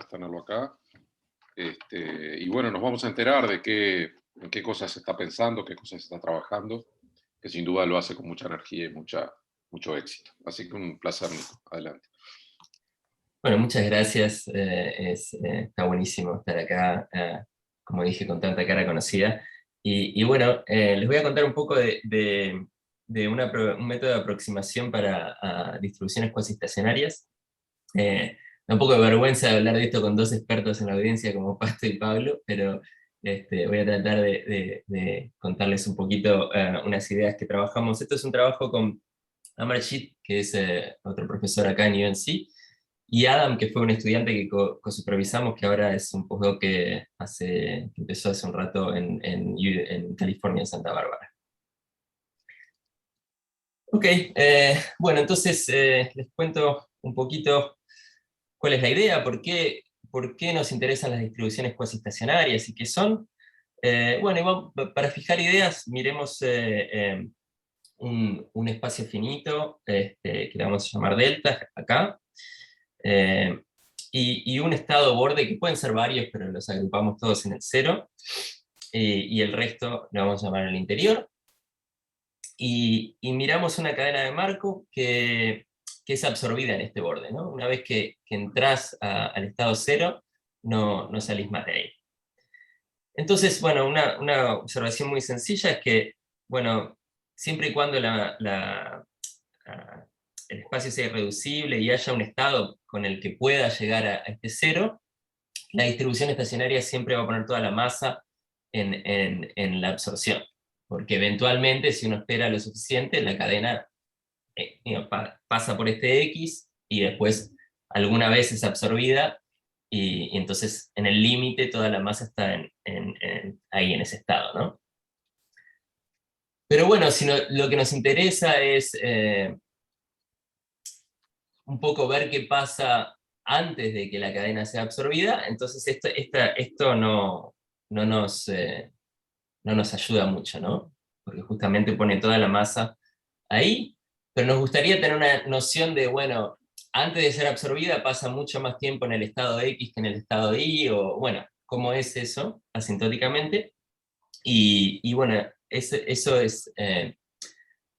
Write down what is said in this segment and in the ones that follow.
placer tenerlo acá. Y bueno, nos vamos a enterar de en qué cosas se está pensando, qué cosas se está trabajando, que sin duda lo hace con mucha energía y mucho éxito. Así que un placer, Nico. Adelante. Bueno, muchas gracias. Está buenísimo estar acá, como dije, con tanta cara conocida. Y bueno, les voy a contar un poco de un método de aproximación para distribuciones cuasi estacionarias. Da un poco de vergüenza hablar de esto con dos expertos en la audiencia como Pasto y Pablo, pero voy a tratar de contarles un poquito unas ideas que trabajamos. Esto es un trabajo con Amarjit, que es otro profesor acá en UNC, y Adam, que fue un estudiante que co-supervisamos, que ahora es un postdoc que empezó hace un rato en California, en Santa Bárbara. Ok, bueno, entonces les cuento un poquito cuál es la idea, por qué nos interesan las distribuciones cuasi estacionarias y qué son. Bueno, para fijar ideas, miremos un espacio finito, que le vamos a llamar delta, acá, eh, y un estado borde, que pueden ser varios, pero los agrupamos todos en el cero, y el resto lo vamos a llamar el interior, y miramos una cadena de marco que es absorbida en este borde, ¿no? Una vez que entras al estado cero, no salís más de ahí. Entonces, bueno, una observación muy sencilla es que, bueno, siempre y cuando el espacio sea irreducible y haya un estado con el que pueda llegar a este cero, la distribución estacionaria siempre va a poner toda la masa en la absorción, porque eventualmente, si uno espera lo suficiente, la cadena pasa por este X y después alguna vez es absorbida, y entonces en el límite toda la masa está ahí en ese estado, ¿no? Pero bueno, si lo que nos interesa es un poco ver qué pasa antes de que la cadena sea absorbida, entonces esto no nos ayuda mucho, ¿no? Porque justamente pone toda la masa ahí, pero nos gustaría tener una noción de, bueno, antes de ser absorbida pasa mucho más tiempo en el estado X que en el estado Y, o bueno, cómo es eso asintóticamente, y bueno, eso es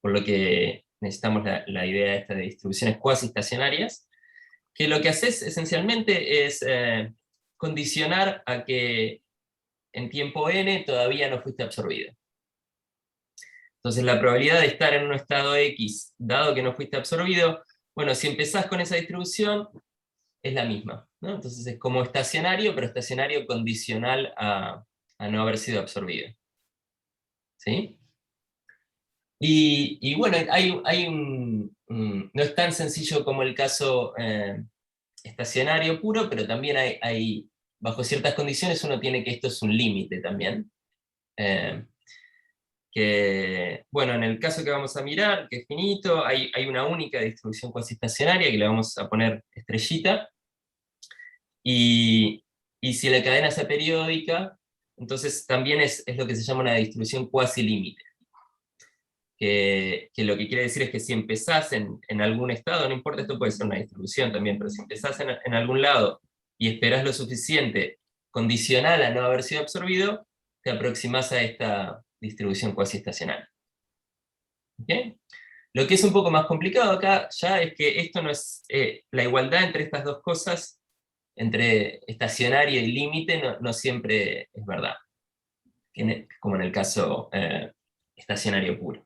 por lo que necesitamos la idea esta de distribuciones cuasi estacionarias, que lo que haces esencialmente es condicionar a que en tiempo n todavía no fuiste absorbido. Entonces la probabilidad de estar en un estado X, dado que no fuiste absorbido, bueno, si empezás con esa distribución, es la misma, ¿no? Entonces es como estacionario, pero estacionario condicional a no haber sido absorbido. ¿Sí? Y bueno, no es tan sencillo como el caso estacionario puro, pero también bajo ciertas condiciones uno tiene que esto es un límite también. Eh, que, bueno, en el caso que vamos a mirar, que es finito, hay una única distribución cuasi estacionaria que le vamos a poner estrellita, y si la cadena es aperiódica, entonces también es lo que se llama una distribución cuasi límite. Que lo que quiere decir es que si empezás en algún estado, no importa, esto puede ser una distribución también, pero si empezás en algún lado y esperás lo suficiente, condicional a no haber sido absorbido, te aproximás a esta distribución cuasi estacionaria. ¿Okay? Lo que es un poco más complicado acá ya es que esto no es, la igualdad entre estas dos cosas, entre estacionario y límite, no siempre es verdad, como en el caso estacionario puro.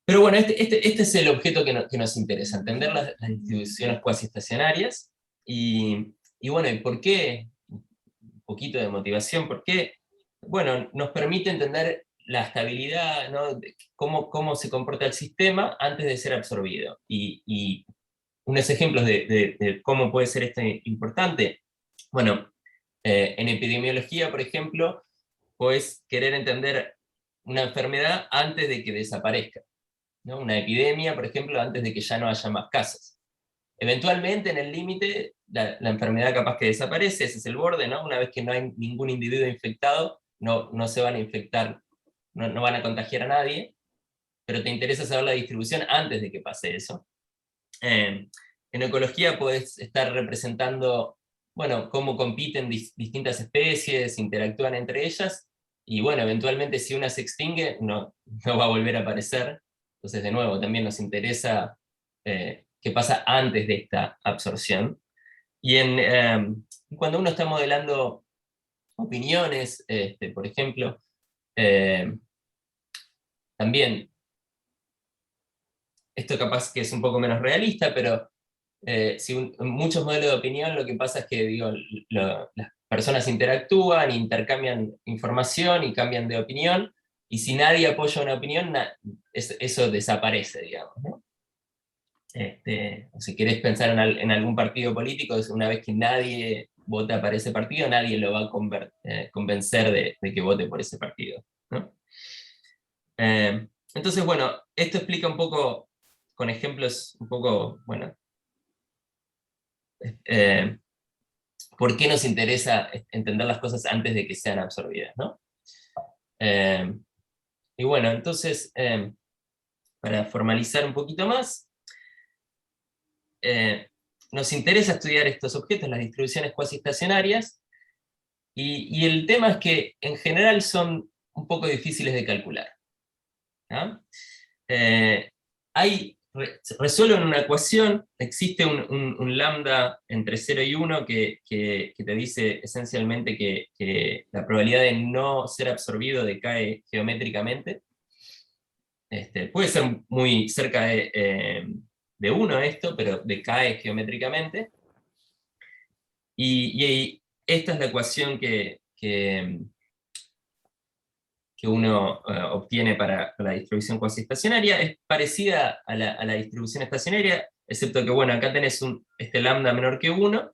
Pero bueno, este es el objeto que nos interesa, entender las distribuciones cuasi estacionarias, y bueno, ¿y por qué? Un poquito de motivación, ¿por qué? Bueno, nos permite entender la estabilidad, ¿no? Cómo se comporta el sistema antes de ser absorbido. Y unos ejemplos de cómo puede ser esto importante. Bueno, en epidemiología, por ejemplo, puedes querer entender una enfermedad antes de que desaparezca, ¿no? Una epidemia, por ejemplo, antes de que ya no haya más casos. Eventualmente, en el límite, la enfermedad capaz que desaparece, ese es el borde, ¿no? Una vez que no hay ningún individuo infectado, no se van a infectar, no van a contagiar a nadie, pero te interesa saber la distribución antes de que pase eso. En ecología podés estar representando, bueno, cómo compiten distintas especies, interactúan entre ellas, y bueno, eventualmente si una se extingue, no va a volver a aparecer. Entonces, de nuevo, también nos interesa qué pasa antes de esta absorción. Y cuando uno está modelando opiniones, por ejemplo, eh, también, esto capaz que es un poco menos realista, pero si en muchos modelos de opinión lo que pasa es que digo, las personas interactúan, intercambian información y cambian de opinión, y si nadie apoya una opinión, eso desaparece, digamos, ¿no? O si querés pensar en algún partido político, una vez que nadie vota para ese partido, nadie lo va a convencer de que vote por ese partido, ¿no? Entonces, bueno, esto explica un poco, con ejemplos un poco, bueno, por qué nos interesa entender las cosas antes de que sean absorbidas, ¿no? Y bueno, entonces, para formalizar un poquito más, nos interesa estudiar estos objetos, las distribuciones cuasi-estacionarias, y el tema es que en general son un poco difíciles de calcular, ¿no? Resuelven una ecuación, existe un lambda entre 0 y 1 que te dice esencialmente que la probabilidad de no ser absorbido decae geométricamente. Puede ser muy cerca de 1 esto, pero decae geométricamente. Y esta es la ecuación que uno obtiene para la distribución cuasi-estacionaria. Es parecida a la distribución estacionaria, excepto que, bueno, acá tenés este lambda menor que 1,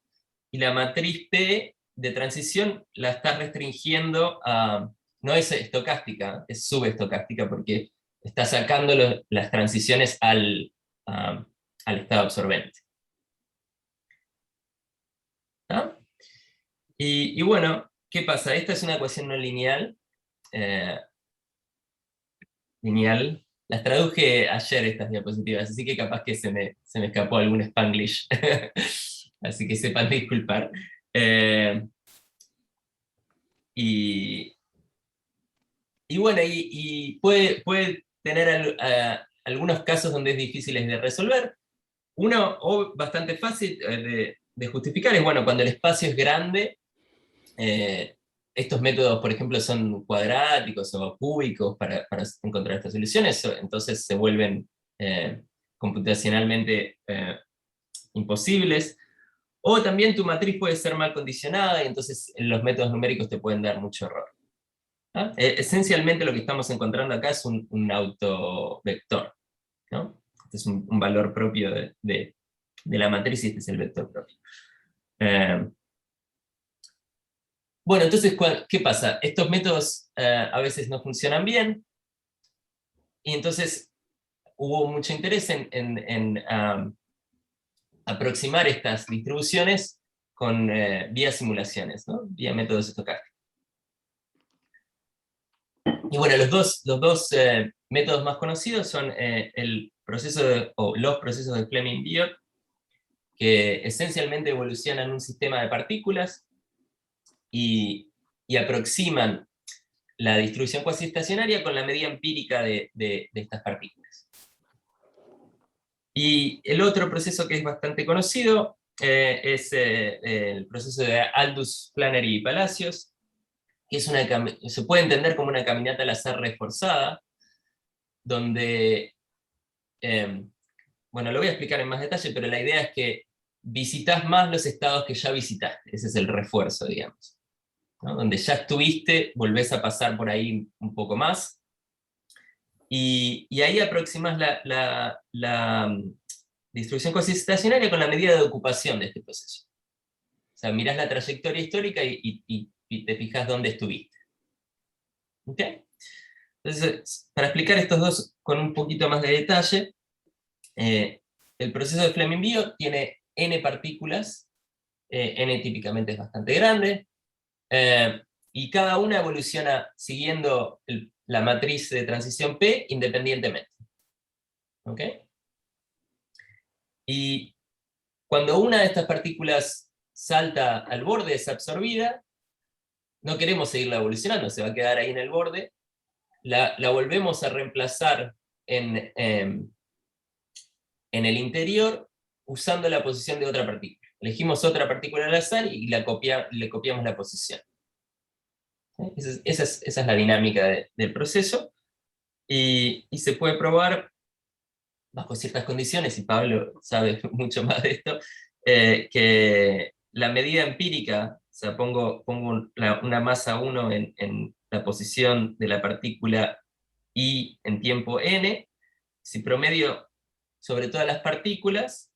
y la matriz P de transición la estás restringiendo a, no es estocástica, es subestocástica, porque está sacando las transiciones al estado absorbente. ¿Ah? Y bueno, ¿qué pasa? Esta es una ecuación no lineal, las traduje ayer estas diapositivas, así que capaz que se me escapó algún Spanglish, así que sepan disculpar. Y bueno, y puede tener algunos casos donde es difíciles de resolver. Uno bastante fácil de justificar es, bueno, cuando el espacio es grande, estos métodos, por ejemplo, son cuadráticos o cúbicos para encontrar estas soluciones, entonces se vuelven computacionalmente imposibles. O también tu matriz puede ser mal condicionada y entonces los métodos numéricos te pueden dar mucho error. ¿Ah? Esencialmente lo que estamos encontrando acá es un autovector, ¿no? Este es un valor propio de la matriz y este es el vector propio. Bueno, entonces, ¿qué pasa? Estos métodos a veces no funcionan bien, y entonces hubo mucho interés en aproximar estas distribuciones vía simulaciones, ¿no? Vía métodos estocásticos. Y bueno, los dos métodos más conocidos son el proceso los procesos de Fleming-Biot, que esencialmente evolucionan un sistema de partículas y aproximan la distribución cuasi-estacionaria con la medida empírica de estas partículas. Y el otro proceso que es bastante conocido es el proceso de Aldous, Flannery y Palacios, que se puede entender como una caminata al azar reforzada, donde, bueno, lo voy a explicar en más detalle, pero la idea es que visitas más los estados que ya visitaste, ese es el refuerzo, digamos, ¿no? Donde ya estuviste, volvés a pasar por ahí un poco más, y ahí aproximas la distribución cuasi-estacionaria con la medida de ocupación de este proceso. O sea, mirás la trayectoria histórica y te fijas dónde estuviste. ¿Ok? Entonces, para explicar estos dos con un poquito más de detalle, el proceso de Fleming-Biot tiene n partículas, n típicamente es bastante grande, y cada una evoluciona siguiendo la matriz de transición P independientemente. ¿Ok? Y Cuando una de estas partículas salta al borde, es absorbida, no queremos seguirla evolucionando, se va a quedar ahí en el borde, la volvemos a reemplazar en el interior usando la posición de otra partícula. Elegimos otra partícula al azar y le copiamos la posición. Esa es la dinámica del proceso, y se puede probar bajo ciertas condiciones, y Pablo sabe mucho más de esto, que la medida empírica, o sea, pongo una masa 1 en la posición de la partícula I en tiempo n, si promedio sobre todas las partículas,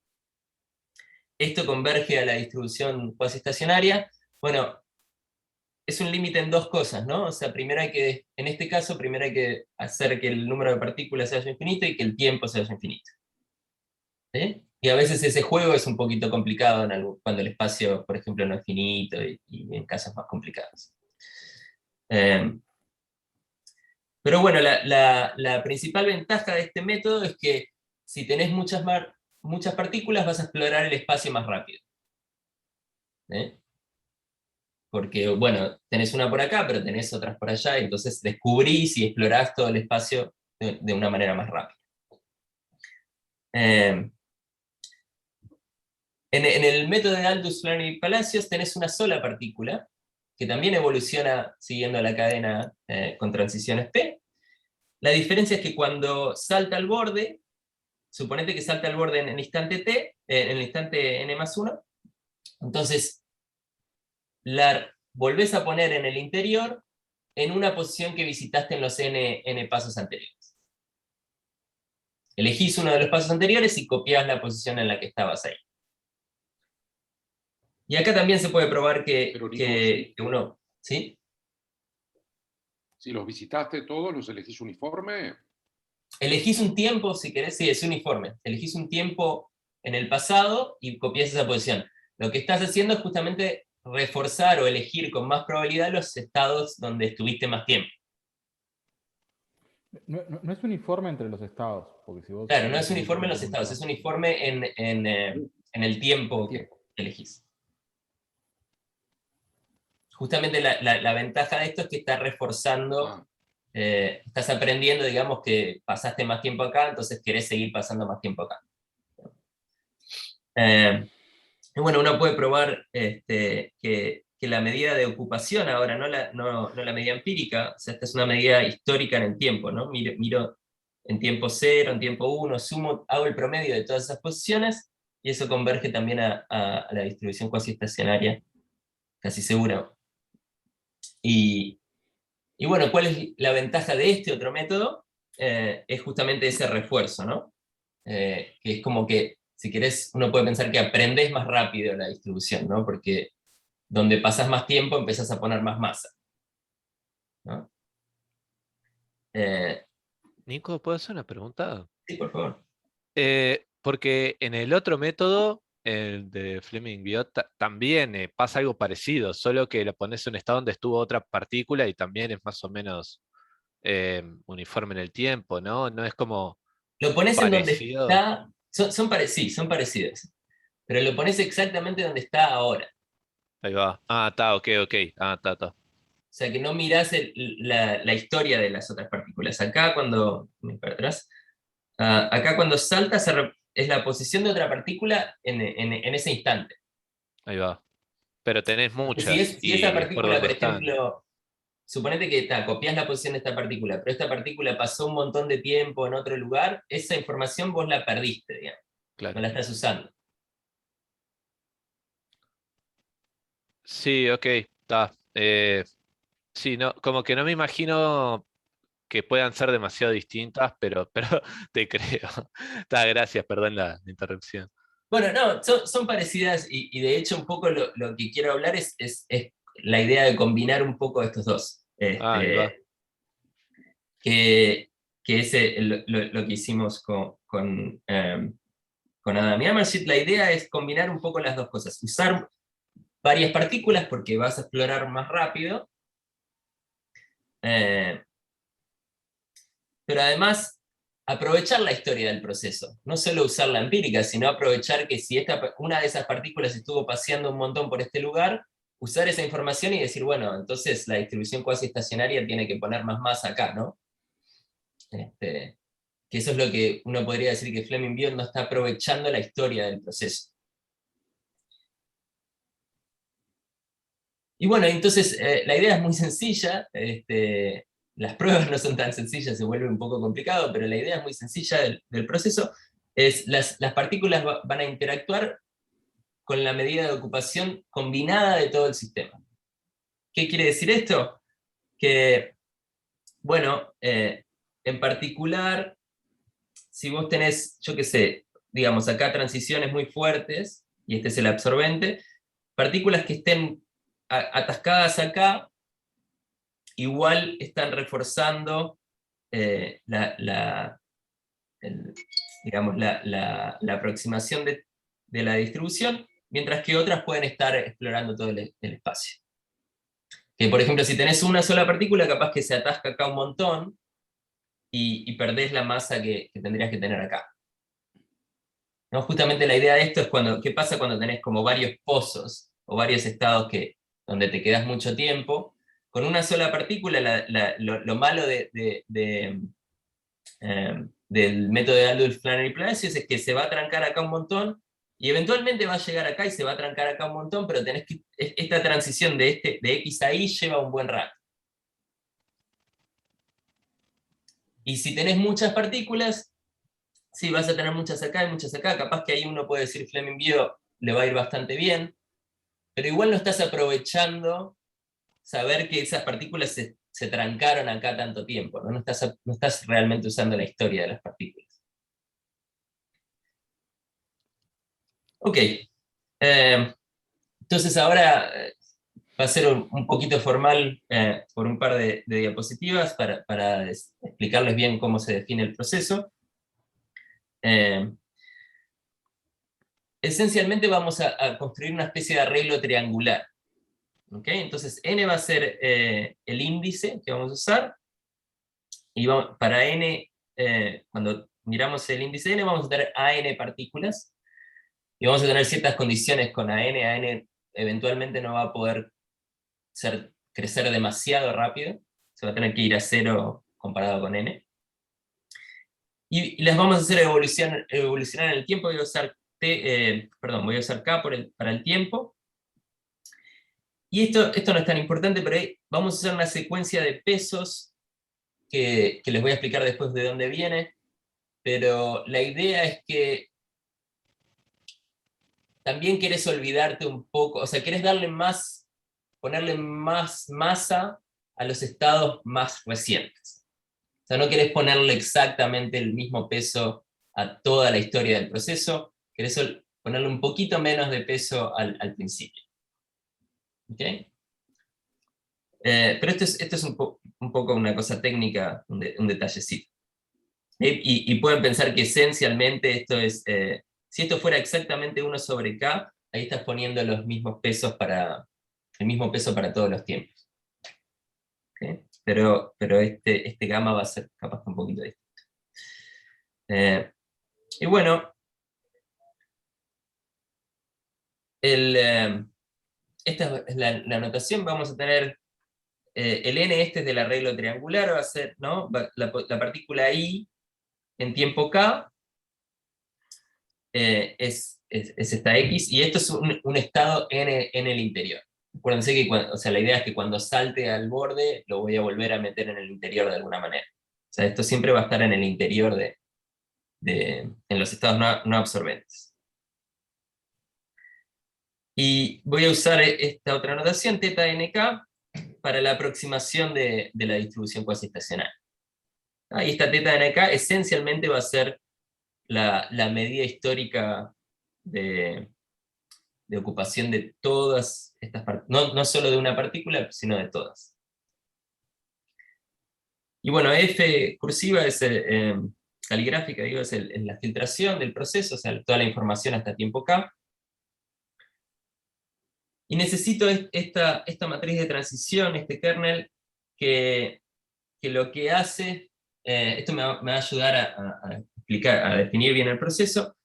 esto converge a la distribución cuasi estacionaria. Bueno, es un límite en dos cosas, ¿no? O sea, en este caso, primero hay que hacer que el número de partículas sea infinito y que el tiempo sea infinito. ¿Sí? Y a veces ese juego es un poquito complicado cuando el espacio, por ejemplo, no es finito y en casos más complicados. Pero bueno, la principal ventaja de este método es que si tenés muchas partículas vas a explorar el espacio más rápido. Porque, bueno, tenés una por acá, pero tenés otras por allá, y entonces descubrís y explorás todo el espacio de una manera más rápida. En el método de Aldous, Flaherty y Palacios tenés una sola partícula, que también evoluciona siguiendo la cadena con transiciones P. La diferencia es que cuando salta al borde, suponete que salta al borde en el instante t, en el instante n+1, entonces la volvés a poner en el interior en una posición que visitaste en los n pasos anteriores. Elegís uno de los pasos anteriores y copiás la posición en la que estabas ahí. Y acá también se puede probar que uno... ¿Sí? Si los visitaste todos, los elegís uniforme. Elegís un tiempo, si querés, sí, es uniforme. Elegís un tiempo en el pasado y copias esa posición. Lo que estás haciendo es justamente reforzar o elegir con más probabilidad los estados donde estuviste más tiempo. No es uniforme entre los estados. Porque si vos Claro, no es uniforme en los estados, es uniforme en el tiempo que elegís. Justamente la ventaja de esto es que está reforzando, estás aprendiendo, digamos, que pasaste más tiempo acá, entonces querés seguir pasando más tiempo acá. Y bueno, uno puede probar que la medida de ocupación ahora, no la medida empírica, o sea, esta es una medida histórica en el tiempo, ¿no? Miro en tiempo 0, en tiempo 1, sumo, hago el promedio de todas esas posiciones, y eso converge también a la distribución cuasi estacionaria, casi segura. Y bueno, ¿cuál es la ventaja de este otro método? Es justamente ese refuerzo, ¿no? Que es como que, si querés, uno puede pensar que aprendés más rápido la distribución, ¿no? Porque donde pasás más tiempo empezás a poner más masa, ¿no? Nico, ¿puedo hacer una pregunta? Sí, por favor. Porque en el otro método, el de Fleming-Biot, también pasa algo parecido, solo que lo pones en un estado donde estuvo otra partícula y también es más o menos uniforme en el tiempo, ¿no? No es como Lo pones en donde parecido. está, sí, son parecidos, pero lo pones exactamente donde está ahora. Ahí va. Ah, está, ok, ok. Ah, está. O sea, que no mirás la historia de las otras partículas. Acá cuando, para atrás, acá cuando salta es la posición de otra partícula en ese instante. Ahí va. Pero tenés muchas Si esa y por partícula, dónde por están. ejemplo, suponete que copias la posición de esta partícula, pero esta partícula pasó un montón de tiempo en otro lugar, esa información vos la perdiste, digamos. No Claro. la estás usando. Sí, ok, está. Sí, no, como que no me imagino que puedan ser demasiado distintas, pero te creo. Está, gracias, perdón la interrupción. Bueno, no, son parecidas, y de hecho un poco lo que quiero hablar es la idea de combinar un poco estos dos. Ah, ahí va. Que es lo que hicimos con Adam y Hammershit. La idea es combinar un poco las dos cosas, usar varias partículas porque vas a explorar más rápido, pero además aprovechar la historia del proceso, no solo usar la empírica, sino aprovechar que si una de esas partículas estuvo paseando un montón por este lugar, usar esa información y decir, bueno, entonces la distribución cuasi estacionaria tiene que poner más masa acá, ¿no? Que eso es lo que uno podría decir que Fleming-Biot no está aprovechando la historia del proceso. Y bueno, entonces la idea es muy sencilla, las pruebas no son tan sencillas, se vuelve un poco complicado, pero la idea es muy sencilla del proceso, es las partículas van a interactuar con la medida de ocupación combinada de todo el sistema. ¿Qué quiere decir esto? Que, bueno, en particular, si vos tenés, yo qué sé, digamos acá transiciones muy fuertes, y este es el absorbente, partículas que estén atascadas acá, igual están reforzando digamos, la aproximación de la distribución, mientras que otras pueden estar explorando todo el espacio. Que por ejemplo, si tenés una sola partícula, capaz que se atasca acá un montón, y perdés la masa que tendrías que tener acá. ¿No? Justamente la idea de esto es ¿qué pasa cuando tenés como varios pozos, o varios estados donde te quedás mucho tiempo? Con una sola partícula, lo malo del método de Aldous-Flanery-Palacios es que se va a trancar acá un montón, y eventualmente va a llegar acá y se va a trancar acá un montón, pero esta transición de X a Y lleva un buen rato. Y si tenés muchas partículas, sí, vas a tener muchas acá y muchas acá, capaz que ahí uno puede decir Fleming-Biot le va a ir bastante bien, pero igual no estás aprovechando saber que esas partículas se trancaron acá tanto tiempo, ¿no? No estás realmente usando la historia de las partículas. Ok, entonces ahora va a ser un poquito formal por un par de diapositivas para explicarles bien cómo se define el proceso. Esencialmente vamos a construir una especie de arreglo triangular. ¿Okay? Entonces n va a ser el índice que vamos a usar, y para n, cuando miramos el índice n, vamos a tener a n partículas, y vamos a tener ciertas condiciones con a n eventualmente no va a poder crecer demasiado rápido, se va a tener que ir a 0 comparado con n, y las vamos a hacer evolucionar en el tiempo. Voy a usar voy a usar k para el tiempo, y esto no es tan importante, pero vamos a hacer una secuencia de pesos que les voy a explicar después de dónde viene, pero la idea es que también querés olvidarte un poco, o sea, querés ponerle más masa a los estados más recientes. O sea, no querés ponerle exactamente el mismo peso a toda la historia del proceso, querés ponerle un poquito menos de peso al principio. ¿Okay? Pero esto es un poco una cosa técnica, un detallecito. Y pueden pensar que esencialmente esto es, si esto fuera exactamente 1 sobre K, ahí estás poniendo los mismos pesos el mismo peso para todos los tiempos. ¿Okay? Pero este gamma va a ser capaz que un poquito distinto. Y bueno, esta es la notación. Vamos a tener el n es del arreglo triangular, va a ser, ¿no? La partícula I en tiempo K es esta X, y esto es un estado en el interior. Acuérdense que la idea es que cuando salte al borde, lo voy a volver a meter en el interior de alguna manera. O sea, esto siempre va a estar en el interior en los estados no absorbentes. Y voy a usar esta otra notación, θnk, para la aproximación de la distribución cuasi estacionaria. Y esta θnk esencialmente va a ser la medida histórica de ocupación de todas estas partículas, no solo de una partícula, sino de todas. Y bueno, F cursiva es caligráfica, digo, es la filtración del proceso, o sea, toda la información hasta tiempo K. Y necesito esta matriz de transición, este kernel, que lo que hace esto me va a ayudar a explicar, a definir bien el proceso.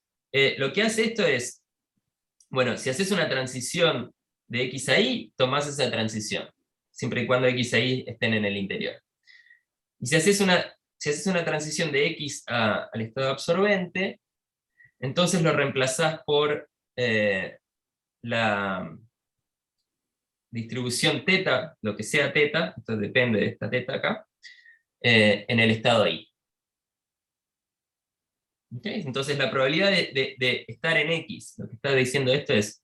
Lo que hace esto es, bueno, si haces una transición de X a Y, tomás esa transición, siempre y cuando X a Y estén en el interior. Y si haces una transición de X al estado absorbente, entonces lo reemplazás por la distribución teta, lo que sea teta, esto depende de esta teta acá, en el estado Y. ¿Okay? Entonces la probabilidad de estar en X, lo que está diciendo esto es,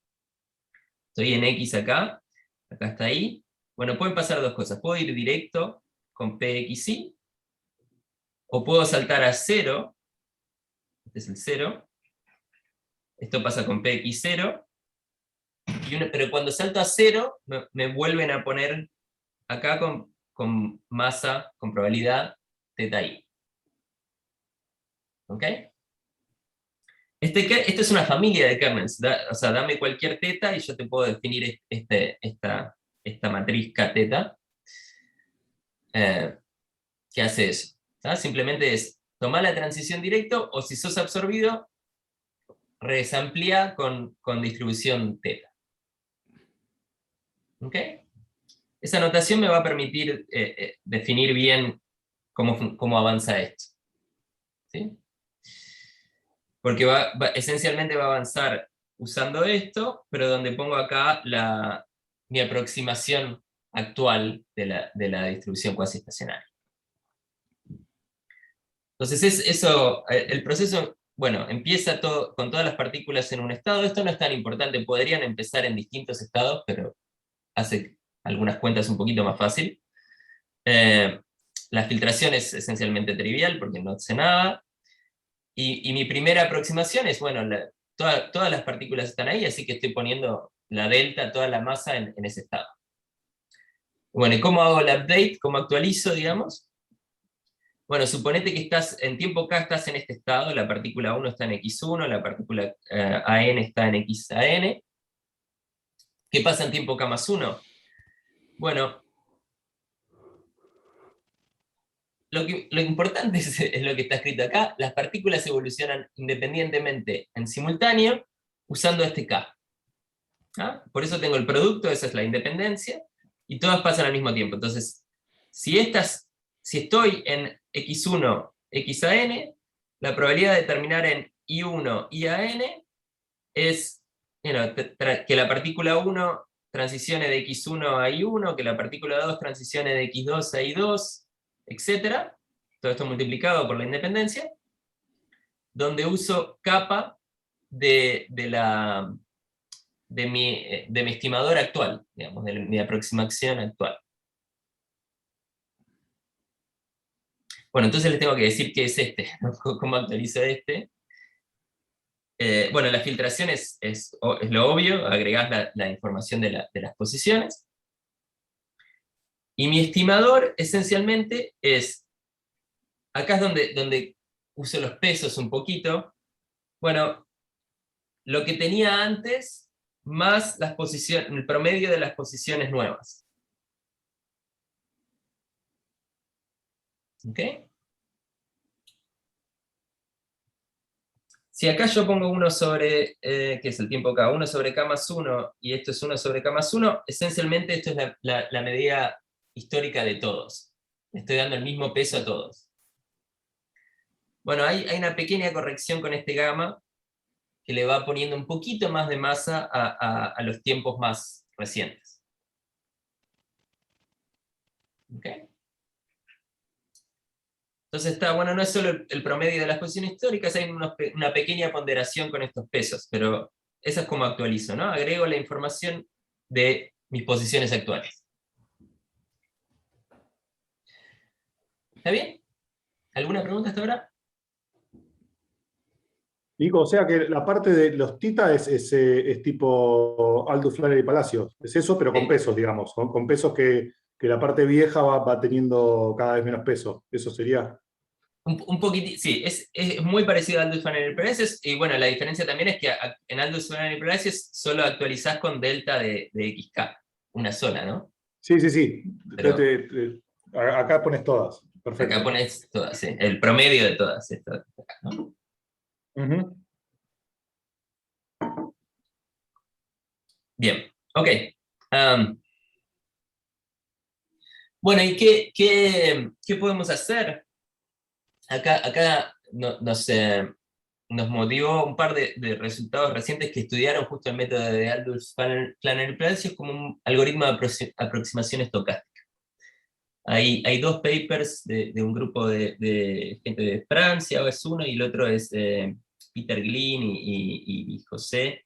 estoy en X acá está Y, bueno, pueden pasar dos cosas, puedo ir directo con PXY, o puedo saltar a 0, este es el 0, esto pasa con PX0, pero cuando salto a 0, me vuelven a poner acá con masa, con probabilidad teta I. ¿Ok? Esto es una familia de kernels, o sea, dame cualquier teta y yo te puedo definir esta matriz K teta, que hace eso. ¿Tá? Simplemente es tomar la transición directo, o si sos absorbido, resamplía con distribución teta. ¿Ok? Esa notación me va a permitir definir bien cómo avanza esto. ¿Sí? Porque esencialmente va a avanzar usando esto, pero donde pongo acá mi aproximación actual de la distribución cuasi estacionaria. Entonces el proceso, bueno, empieza con todas las partículas en un estado. Esto no es tan importante, podrían empezar en distintos estados, pero hace algunas cuentas un poquito más fácil. La filtración es esencialmente trivial porque no hace nada. Y mi primera aproximación es, bueno, todas las partículas están ahí, así que estoy poniendo la delta, toda la masa en ese estado. Bueno, ¿y cómo hago el update? ¿Cómo actualizo, digamos? Bueno, suponete que estás, en tiempo K estás en este estado, la partícula 1 está en X1, la partícula AN está en XAN. ¿Qué pasa en tiempo K más 1? Bueno, lo importante es lo que está escrito acá, las partículas evolucionan independientemente en simultáneo usando este K. ¿Ah? Por eso tengo el producto, esa es la independencia, y todas pasan al mismo tiempo. Entonces, si estoy en X1, XAN, la probabilidad de terminar en I1, IAN es que la partícula 1 transicione de X1 a I1, que la partícula 2 transicione de X2 a I2, etc. Todo esto multiplicado por la independencia, donde uso kappa de mi estimador actual, digamos, de mi aproximación actual. Bueno, entonces les tengo que decir qué es este, ¿no? ¿Cómo actualizo este? Bueno, la filtración es lo obvio, agregás la información de las posiciones. Y mi estimador, esencialmente, es, acá es donde uso los pesos un poquito. Bueno, lo que tenía antes, más el promedio de las posiciones nuevas. ¿Ok? Si acá yo pongo 1 sobre, que es el tiempo K, 1 sobre K más 1, y esto es 1 sobre K más 1, esencialmente esto es la medida histórica de todos. Le estoy dando el mismo peso a todos. Bueno, hay una pequeña corrección con este gamma, que le va poniendo un poquito más de masa a los tiempos más recientes. ¿Ok? Entonces está, bueno, no es solo el promedio de las posiciones históricas, hay una pequeña ponderación con estos pesos, pero esa es como actualizo, ¿no? Agrego la información de mis posiciones actuales. ¿Está bien? ¿Alguna pregunta hasta ahora? Nico, o sea que la parte de los tita es tipo Aldous Flaherty Palacios. Es eso, pero con Sí. pesos, digamos. Con pesos que la parte vieja va teniendo cada vez menos peso. Eso sería. Un poquitito, sí, es muy parecido a Aldous Flaherty Palacios, y bueno, la diferencia también es que en Aldous Flaherty Palacios solo actualizás con delta de XK, una sola, ¿no? Sí. Pero- Acá pones todas. Perfecto. Acá pones todas, sí, el promedio de todas estas, ¿no? Ujú. Bien, ok. Bueno, ¿y qué podemos hacer? Acá nos motivó un par de resultados recientes que estudiaron justo el método de Aldous Planner Palacios como un algoritmo de aproximación estocástica. Hay dos papers de un grupo de gente de Francia, es uno, y el otro es Peter Glynn y José,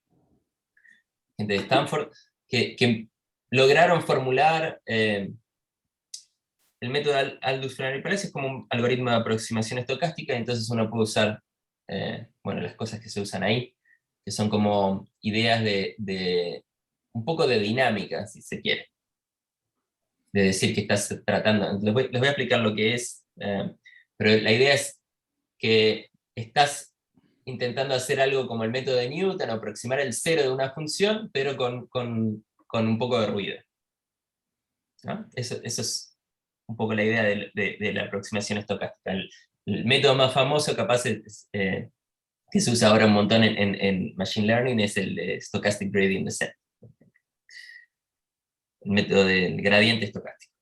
gente de Stanford, que lograron formular el método Aldous Planner Palacios como un algoritmo de aproximación estocástica, y entonces uno puede usar bueno, las cosas que se usan ahí, que son como ideas de un poco de dinámica, si se quiere. De decir que estás tratando, les voy a explicar lo que es, pero la idea es que estás intentando hacer algo como el método de Newton, aproximar el cero de una función, pero con un poco de ruido. ¿No? Eso es un poco la idea de la aproximación estocástica. El método más famoso, capaz, que se usa ahora un montón en Machine Learning, es el Stochastic Gradient Descent. El método del gradiente estocástico.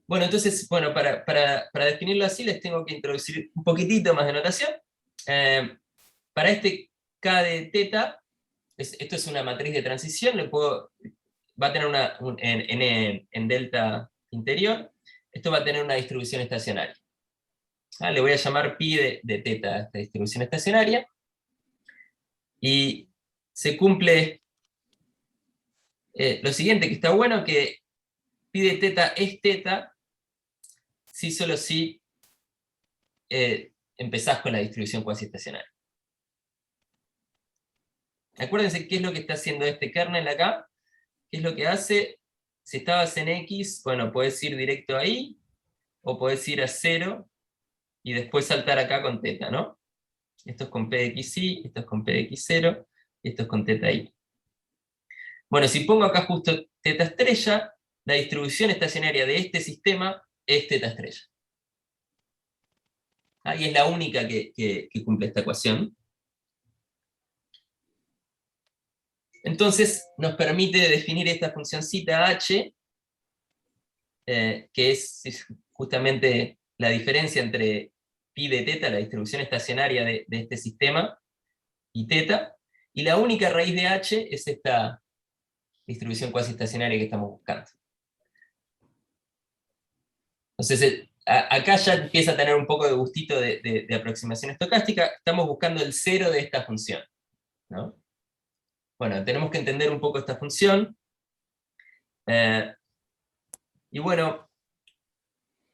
Bueno, entonces, bueno, para definirlo así, les tengo que introducir un poquitito más de notación. Para este K de teta, esto es una matriz de transición, va a tener en delta interior, esto va a tener una distribución estacionaria. Le voy a llamar pi de teta a esta distribución estacionaria, y se cumple lo siguiente, que está bueno, que pi de teta es teta, si solo si empezás con la distribución cuasi estacionaria. Acuérdense qué es lo que está haciendo este kernel acá, qué es lo que hace. Si estabas en X, bueno, podés ir directo ahí, o podés ir a 0, y después saltar acá con teta, ¿no? Esto es con P de XY, esto es con P de X0, y esto es con teta I. Bueno, si pongo acá justo teta estrella, la distribución estacionaria de este sistema es teta estrella. Y es la única que cumple esta ecuación. Entonces nos permite definir esta funcióncita h, que es justamente la diferencia entre pi de teta, la distribución estacionaria de este sistema, y teta, y la única raíz de h es esta distribución cuasi estacionaria que estamos buscando. Entonces, acá ya empieza a tener un poco de gustito de aproximación estocástica. Estamos buscando el cero de esta función, ¿no? Bueno, tenemos que entender un poco esta función. Y bueno,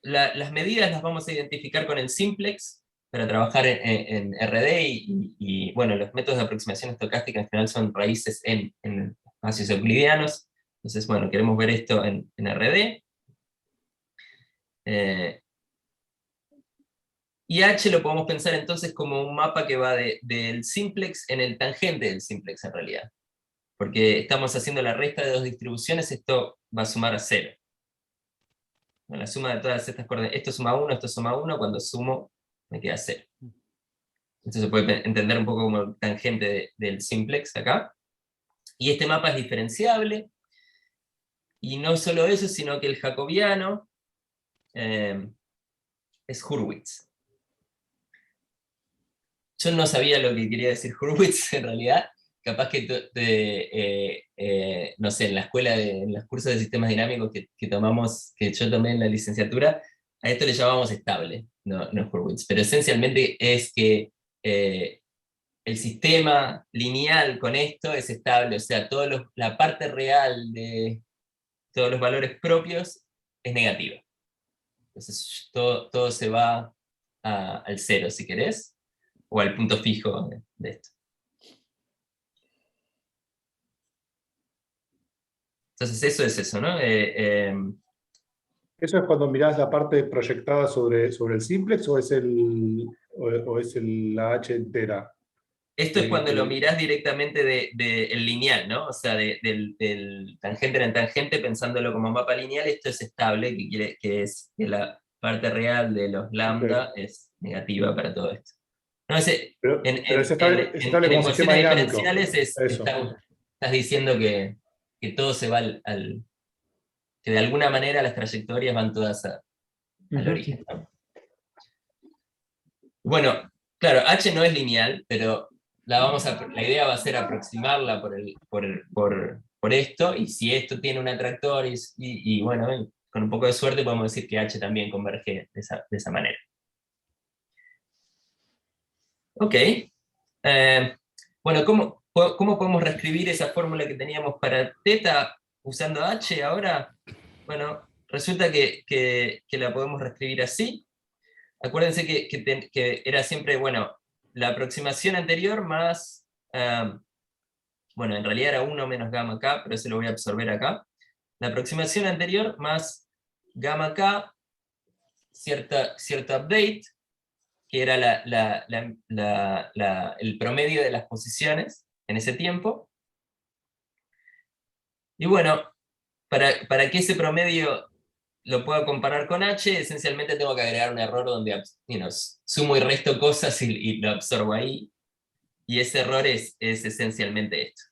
las medidas las vamos a identificar con el simplex para trabajar en RD, y bueno, los métodos de aproximación estocástica en general son raíces en espacios euclidianos. Entonces, bueno, queremos ver esto en RD. Y H lo podemos pensar entonces como un mapa que va del simplex en el tangente del simplex en realidad. Porque estamos haciendo la resta de dos distribuciones, esto va a sumar a 0. La suma de todas estas coordenadas, esto suma 1, cuando sumo me queda 0. Entonces se puede entender un poco como el tangente del simplex acá. Y este mapa es diferenciable, y no solo eso, sino que el jacobiano es Hurwitz. Yo no sabía lo que quería decir Hurwitz en realidad. Capaz que, no sé, en la escuela, en los cursos de sistemas dinámicos que yo tomé en la licenciatura, a esto le llamamos estable, no Hurwitz. Pero esencialmente es que el sistema lineal con esto es estable, o sea, la parte real de todos los valores propios es negativa. Entonces todo se va al 0, si querés, o al punto fijo de esto. Entonces eso es eso, ¿no? ¿Eso es cuando mirás la parte proyectada sobre el simplex, o es la H entera? Esto es cuando lo mirás directamente del lineal, ¿no? O sea, del tangente en tangente, pensándolo como mapa lineal, esto es estable, que es que la parte real de los lambda es negativa para todo esto. No, Pero es estable en como sistema ecuaciones dinámico. diferenciales Eso. estás diciendo que todo se va que de alguna manera las trayectorias van todas al origen, ¿no? Bueno, claro, H no es lineal, pero la idea va a ser aproximarla por esto, y si esto tiene un atractor, y bueno, con un poco de suerte podemos decir que H también converge de esa manera. Ok. Bueno, ¿cómo podemos reescribir esa fórmula que teníamos para teta usando H ahora? Bueno, resulta que la podemos reescribir así. Acuérdense que era siempre, bueno, la aproximación anterior más, bueno, en realidad era 1 menos gamma k, pero eso lo voy a absorber acá. La aproximación anterior más gamma k, cierto update, que era el promedio de las posiciones en ese tiempo. Y bueno, para que ese promedio lo pueda comparar con H, esencialmente tengo que agregar un error donde sumo y resto cosas y lo absorbo ahí. Y ese error es esencialmente esto.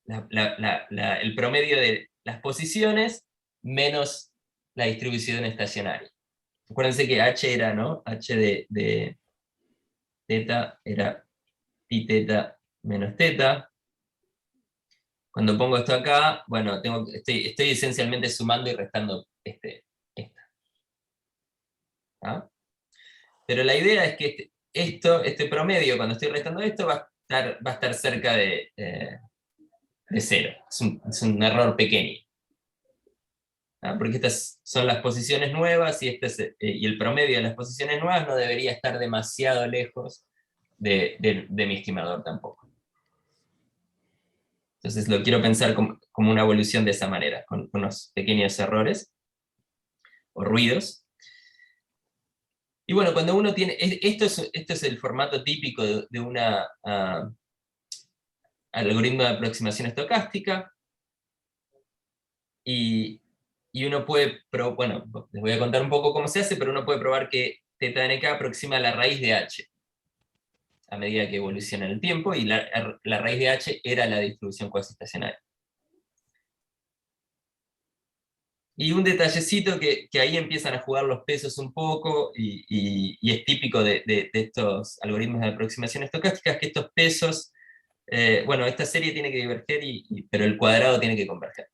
El promedio de las posiciones menos la distribución estacionaria. Acuérdense que H era, ¿no? H de teta era pi teta menos teta. Cuando pongo esto acá, bueno, estoy esencialmente sumando y restando esta. ¿Ah? Pero la idea es que este promedio, cuando estoy restando esto, va a estar cerca de 0. Es un error pequeño. ¿Ah? Porque estas son las posiciones nuevas, y el promedio de las posiciones nuevas no debería estar demasiado lejos de mi estimador tampoco. Entonces lo quiero pensar como una evolución de esa manera, con unos pequeños errores o ruidos. Y bueno, cuando uno tiene, esto es el formato típico de una algoritmo de aproximación estocástica, y uno puede, bueno, les voy a contar un poco cómo se hace, pero uno puede probar que θnk aproxima la raíz de h a medida que evoluciona en el tiempo, y la raíz de h era la distribución cuasi-estacionaria. Y un detallecito que ahí empiezan a jugar los pesos un poco, y es típico de estos algoritmos de aproximación estocástica, es que estos pesos, bueno, esta serie tiene que diverger, pero el cuadrado tiene que converger.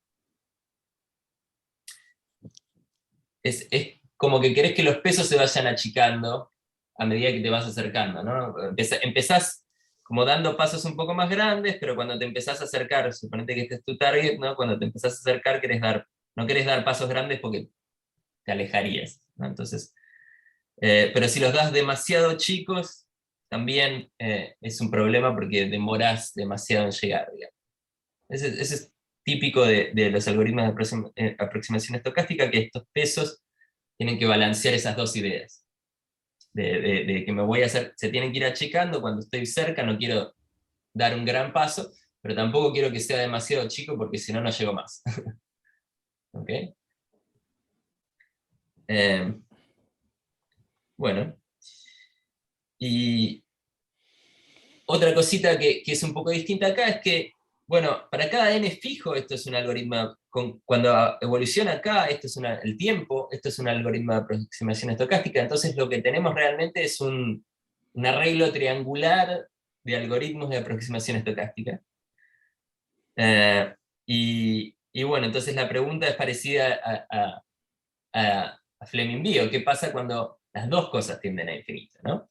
Es como que querés que los pesos se vayan achicando a medida que te vas acercando, ¿no? Empezás como dando pasos un poco más grandes, pero cuando te empezás a acercar, suponete que este es tu target, ¿no? Cuando te empezás a acercar no querés dar pasos grandes porque te alejarías, ¿no? Entonces, pero si los das demasiado chicos, también es un problema porque demorás demasiado en llegar, digamos. Ese es típico de los algoritmos de aproximación estocástica, que estos pesos tienen que balancear esas dos ideas. De que se tienen que ir achicando cuando estoy cerca, no quiero dar un gran paso, pero tampoco quiero que sea demasiado chico porque si no, no llego más. ¿Ok? Bueno. Y otra cosita que es un poco distinta acá es que, bueno, para cada n fijo, esto es un algoritmo, cuando evoluciona acá, el tiempo, esto es un algoritmo de aproximación estocástica, entonces lo que tenemos realmente es un arreglo triangular de algoritmos de aproximación estocástica. Y bueno, entonces la pregunta es parecida a Fleming-Bio. ¿Qué pasa cuando las dos cosas tienden a infinito, ¿no?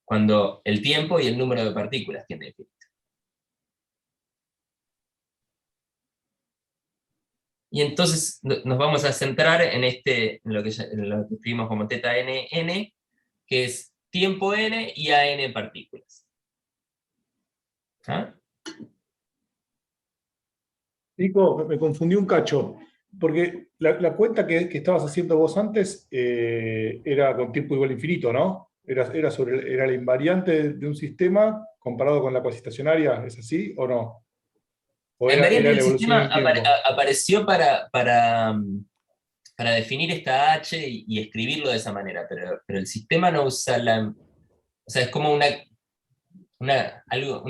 Cuando el tiempo y el número de partículas tienden a infinito. Y entonces nos vamos a centrar en lo que escribimos como θn, que es tiempo n y a n partículas. ¿Ah? Nico, me confundí un cacho, porque la cuenta que estabas haciendo vos antes era con tiempo igual a infinito, ¿no? era la invariante de un sistema comparado con la cuasitacionaria, ¿es así o no? ¿O La era invariante la del evolución en sistema el tiempo? apareció para definir esta H y escribirlo de esa manera, pero el sistema no usa o sea, es como un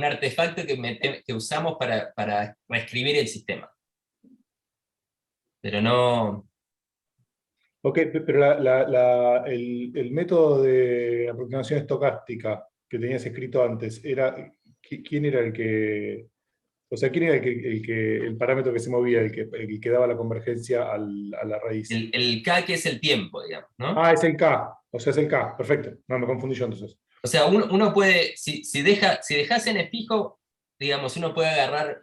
artefacto que usamos para reescribir el sistema. Pero no... Ok, pero el método de aproximación estocástica que tenías escrito antes, ¿quién era el que, o sea, quién era el parámetro que se movía, el que daba la convergencia a la raíz? El K, que es el tiempo, digamos, ¿no? Ah, es el K, o sea, es el K, perfecto. No, me confundí yo entonces. O sea, uno puede, si dejas n fijo, digamos, uno puede agarrar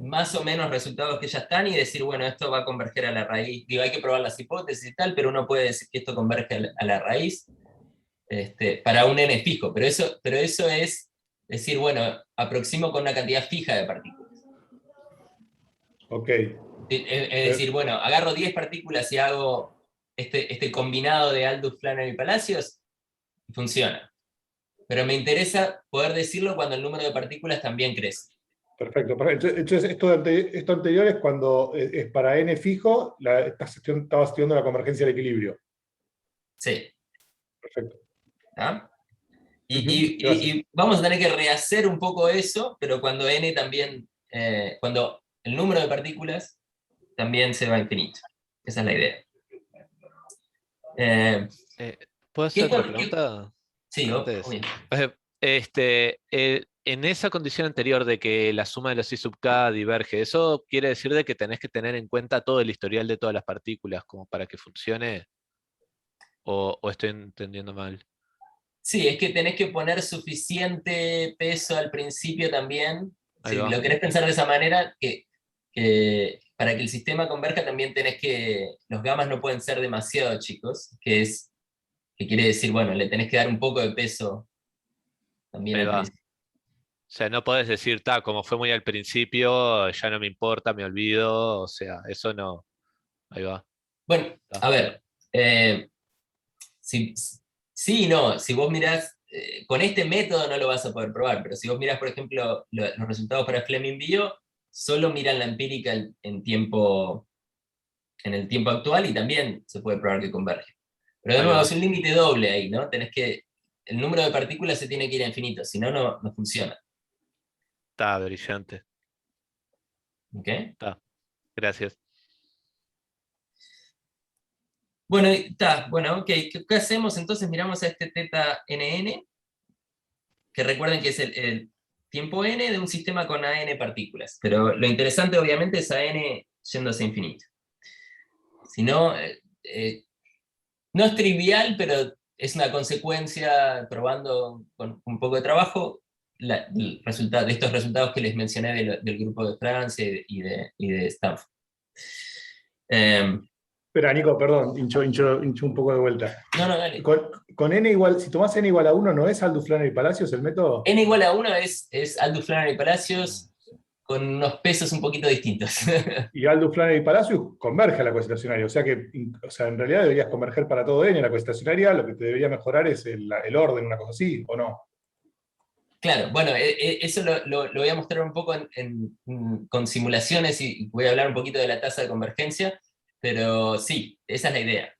más o menos resultados que ya están y decir, bueno, esto va a converger a la raíz. Digo, hay que probar las hipótesis y tal, pero uno puede decir que esto converge a la raíz para un n fijo. Pero eso es decir, bueno, aproximo con una cantidad fija de partículas. Ok. Es decir, bueno, agarro 10 partículas y hago este combinado de Aldous, Flannery y Palacios, y funciona. Pero me interesa poder decirlo cuando el número de partículas también crece. Perfecto. Entonces, esto anterior es cuando es para n fijo, estabas estudiando la convergencia del equilibrio. Sí. Perfecto. ¿Ah? Gracias. Y vamos a tener que rehacer un poco eso, pero cuando n también, cuando el número de partículas también se va a infinito. Esa es la idea. ¿Puedo hacer otra ¿Qué? pregunta? Sí, Antes. obvio. En esa condición anterior de que la suma de los I sub k diverge, ¿eso quiere decir de que tenés que tener en cuenta todo el historial de todas las partículas como para que funcione? ¿O estoy entendiendo mal? Sí, es que tenés que poner suficiente peso al principio también. Ahí Si va. lo querés pensar de esa manera, que para que el sistema converja también tenés los gamas no pueden ser demasiado chicos, que quiere decir, bueno, le tenés que dar un poco de peso también Ahí al va. principio. O sea, no podés decir, como fue muy al principio, ya no me importa, me olvido. O sea, eso no. Ahí va. Bueno, Ta. a ver, eh, sí y no, si vos mirás, con este método no lo vas a poder probar, pero si vos mirás, por ejemplo, los resultados para Fleming Bio, solo miran la empírica en el tiempo actual y también se puede probar que converge. Pero de Ahí nuevo, va. es un límite doble ahí, ¿no? El número de partículas se tiene que ir a infinito, si no, no funciona. Está brillante. ¿Ok? Está. Gracias. Bueno, bueno, ok, ¿qué hacemos? Entonces miramos a este teta nn, que recuerden que es el tiempo n de un sistema con an partículas, pero lo interesante obviamente es an yéndose a infinito. Si no, no es trivial, pero es una consecuencia, probando con un poco de trabajo, el resultado, de estos resultados que les mencioné del grupo de Francia y de Stanford. Espera, Nico, perdón, hincho un poco de vuelta. No, dale. Con n igual, si tomás n igual a 1, ¿no es Aldous, Flannery y Palacios el método? N igual a 1 es Aldous, Flannery y Palacios con unos pesos un poquito distintos. Y Aldous, Flannery y Palacios converge a la coestacionaria. O sea que, en realidad deberías converger para todo n a la coestacionaria, lo que te debería mejorar es el orden, una cosa así, ¿o no? Claro, bueno, eso lo voy a mostrar un poco con simulaciones y voy a hablar un poquito de la tasa de convergencia, pero sí, esa es la idea.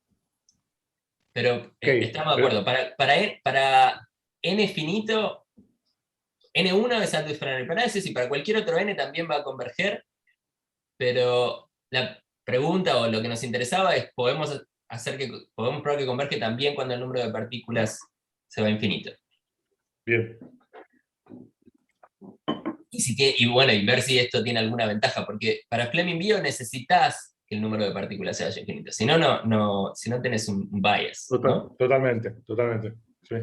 Pero estamos de acuerdo, para n finito, n1 es Aldous, Flannery y Palacios, y para cualquier otro n también va a converger, pero la pregunta o lo que nos interesaba es, ¿podemos probar que converge también cuando el número de partículas se va a infinito? Bien. Y ver si esto tiene alguna ventaja, porque para Fleming Bio necesitas que el número de partículas sea infinito, si no, si no tenés un bias, ¿no? Totalmente. Sí.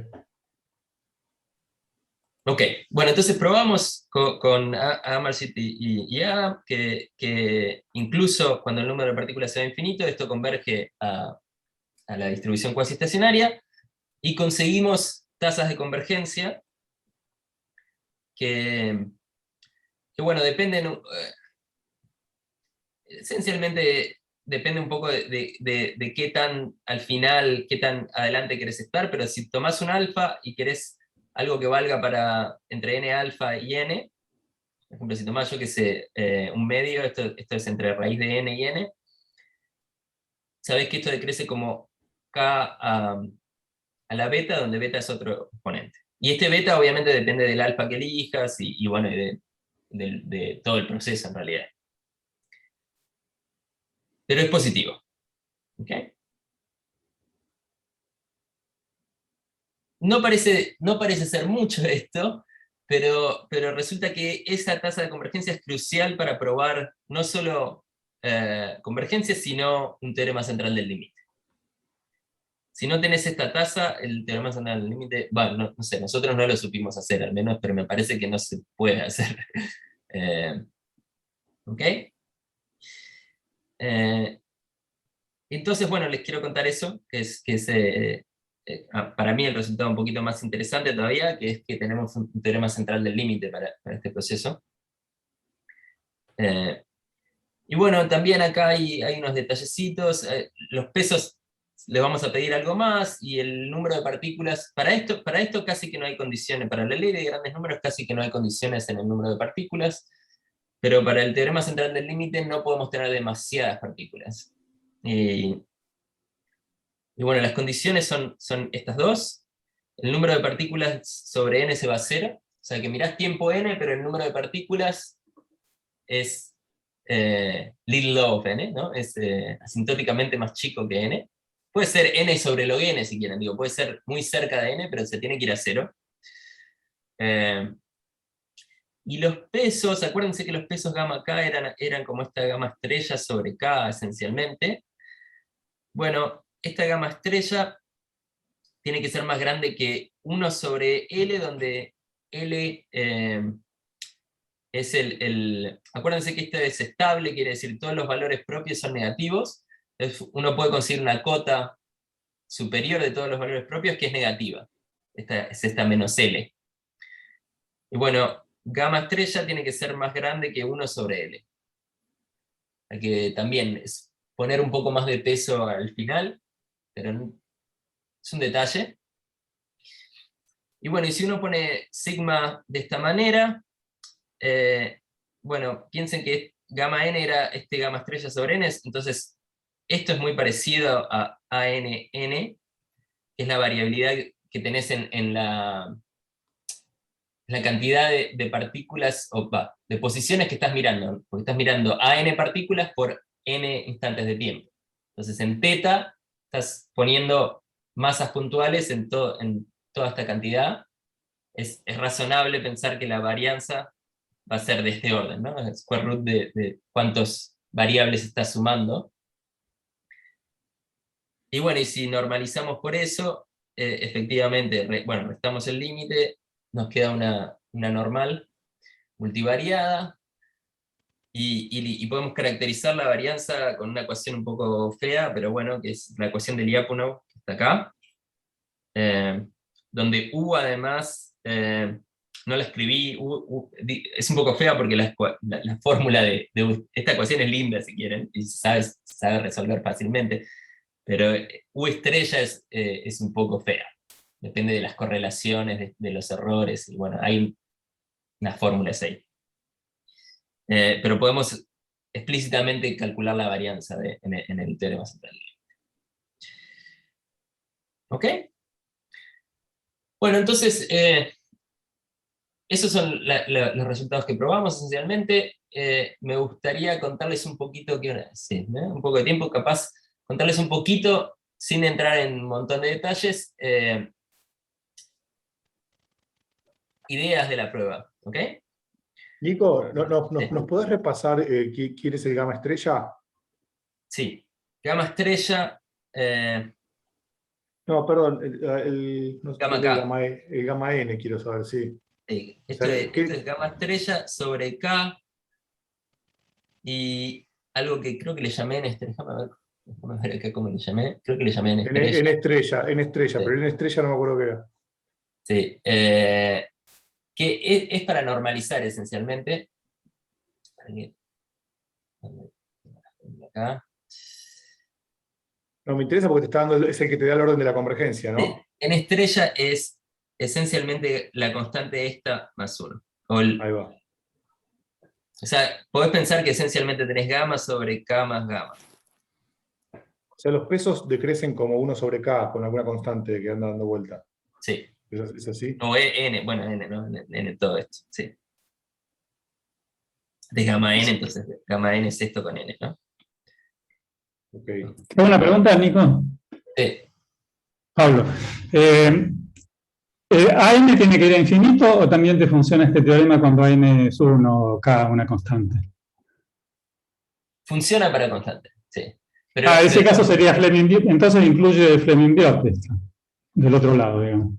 Ok, bueno, entonces probamos con Amarsit y Adam que incluso cuando el número de partículas sea infinito, esto converge a la distribución cuasi estacionaria, y conseguimos tasas de convergencia que bueno, dependen esencialmente depende un poco de qué tan al final, qué tan adelante querés estar, pero si tomás un alfa y querés algo que valga para entre n alfa y n, por ejemplo, si tomás, yo que sé, un medio, esto es entre raíz de n y n, sabés que esto decrece como k a la beta, donde beta es otro exponente. Y este beta obviamente depende del alfa que elijas, y bueno, y de todo el proceso en realidad. Pero es positivo. ¿Ok? No parece ser mucho esto, pero resulta que esa tasa de convergencia es crucial para probar no solo convergencia, sino un teorema central del límite. Si no tenés esta tasa, el teorema central del límite, bueno, no sé, nosotros no lo supimos hacer al menos, pero me parece que no se puede hacer. ¿Ok? Entonces, bueno, les quiero contar eso, que es para mí el resultado un poquito más interesante todavía, que es que tenemos un teorema central del límite para este proceso. Y bueno, también acá hay unos detallecitos, los pesos le vamos a pedir algo más, y el número de partículas, para esto casi que no hay condiciones, para la ley de grandes números casi que no hay condiciones en el número de partículas, pero para el teorema central del límite no podemos tener demasiadas partículas. Y bueno, las condiciones son estas dos. El número de partículas sobre n se va a 0, o sea que mirás tiempo n, pero el número de partículas es little log of n, ¿no? Es asintóticamente más chico que n. Puede ser n sobre log n si quieren, digo, puede ser muy cerca de n, pero se tiene que ir a 0. Y los pesos, acuérdense que los pesos gamma k eran como esta gamma estrella sobre k esencialmente. Bueno, esta gamma estrella tiene que ser más grande que 1 sobre L, donde L es acuérdense que esto es estable, quiere decir todos los valores propios son negativos. Entonces uno puede conseguir una cota superior de todos los valores propios que es negativa. Es esta menos L. Y bueno, gamma estrella tiene que ser más grande que 1 sobre L. Hay que también es poner un poco más de peso al final, pero es un detalle. Y bueno, y si uno pone sigma de esta manera, bueno, piensen que gamma n era este gamma estrella sobre n, entonces esto es muy parecido a ANN, que es la variabilidad que tenés en la cantidad de partículas, de posiciones que estás mirando, porque estás mirando AN partículas por n instantes de tiempo. Entonces en teta estás poniendo masas puntuales en toda esta cantidad. Es razonable pensar que la varianza va a ser de este orden, ¿no? El square root de cuántas variables estás sumando. Y bueno, y si normalizamos por eso, efectivamente, bueno, restamos el límite, nos queda una normal multivariada, y podemos caracterizar la varianza con una ecuación un poco fea, pero bueno, que es la ecuación de Lyapunov, que está acá, donde U además, no la escribí, es un poco fea porque la fórmula de esta ecuación es linda si quieren, y se sabe resolver fácilmente, pero U estrella es un poco fea, depende de las correlaciones, de los errores, y bueno, hay unas fórmulas ahí. Pero podemos explícitamente calcular la varianza en el teorema central. ¿Ok? Bueno, entonces, esos son los resultados que probamos esencialmente. Me gustaría contarles un poquito, un poco de tiempo, capaz contarles un poquito, sin entrar en un montón de detalles, ideas de la prueba. ¿Ok? Nico, ¿nos podés repasar quién es el gamma estrella? Sí. Gamma estrella... No, perdón, Gamma creo que K. el gamma N quiero saber, sí. Esto O sea, es gamma estrella sobre K, y algo que creo que le llamé en estrella, déjame ver acá cómo le llamé, creo que le llamé en estrella. En estrella, Sí. pero en estrella no me acuerdo qué era. Sí, que es para normalizar esencialmente. Acá. No, me interesa porque te está dando, es el que te da el orden de la convergencia, ¿no? En estrella es esencialmente la constante esta más 1. Ahí va. O sea, podés pensar que esencialmente tenés gamma sobre k más gamma. O sea, los pesos decrecen como 1 sobre K con alguna constante que anda dando vuelta. Sí. ¿Es así? O n, bueno, n, ¿no? N todo esto, sí. De gamma n, entonces gamma n es esto con n, ¿no? Ok. Tengo una pregunta, Nico. Sí. Pablo. ¿AN tiene que ir a infinito o también te funciona este teorema cuando AN es 1 K, una constante? Funciona para constante, sí. Pero, Ese caso sería Fleming-Biot, entonces incluye Fleming-Biot del otro lado, digamos.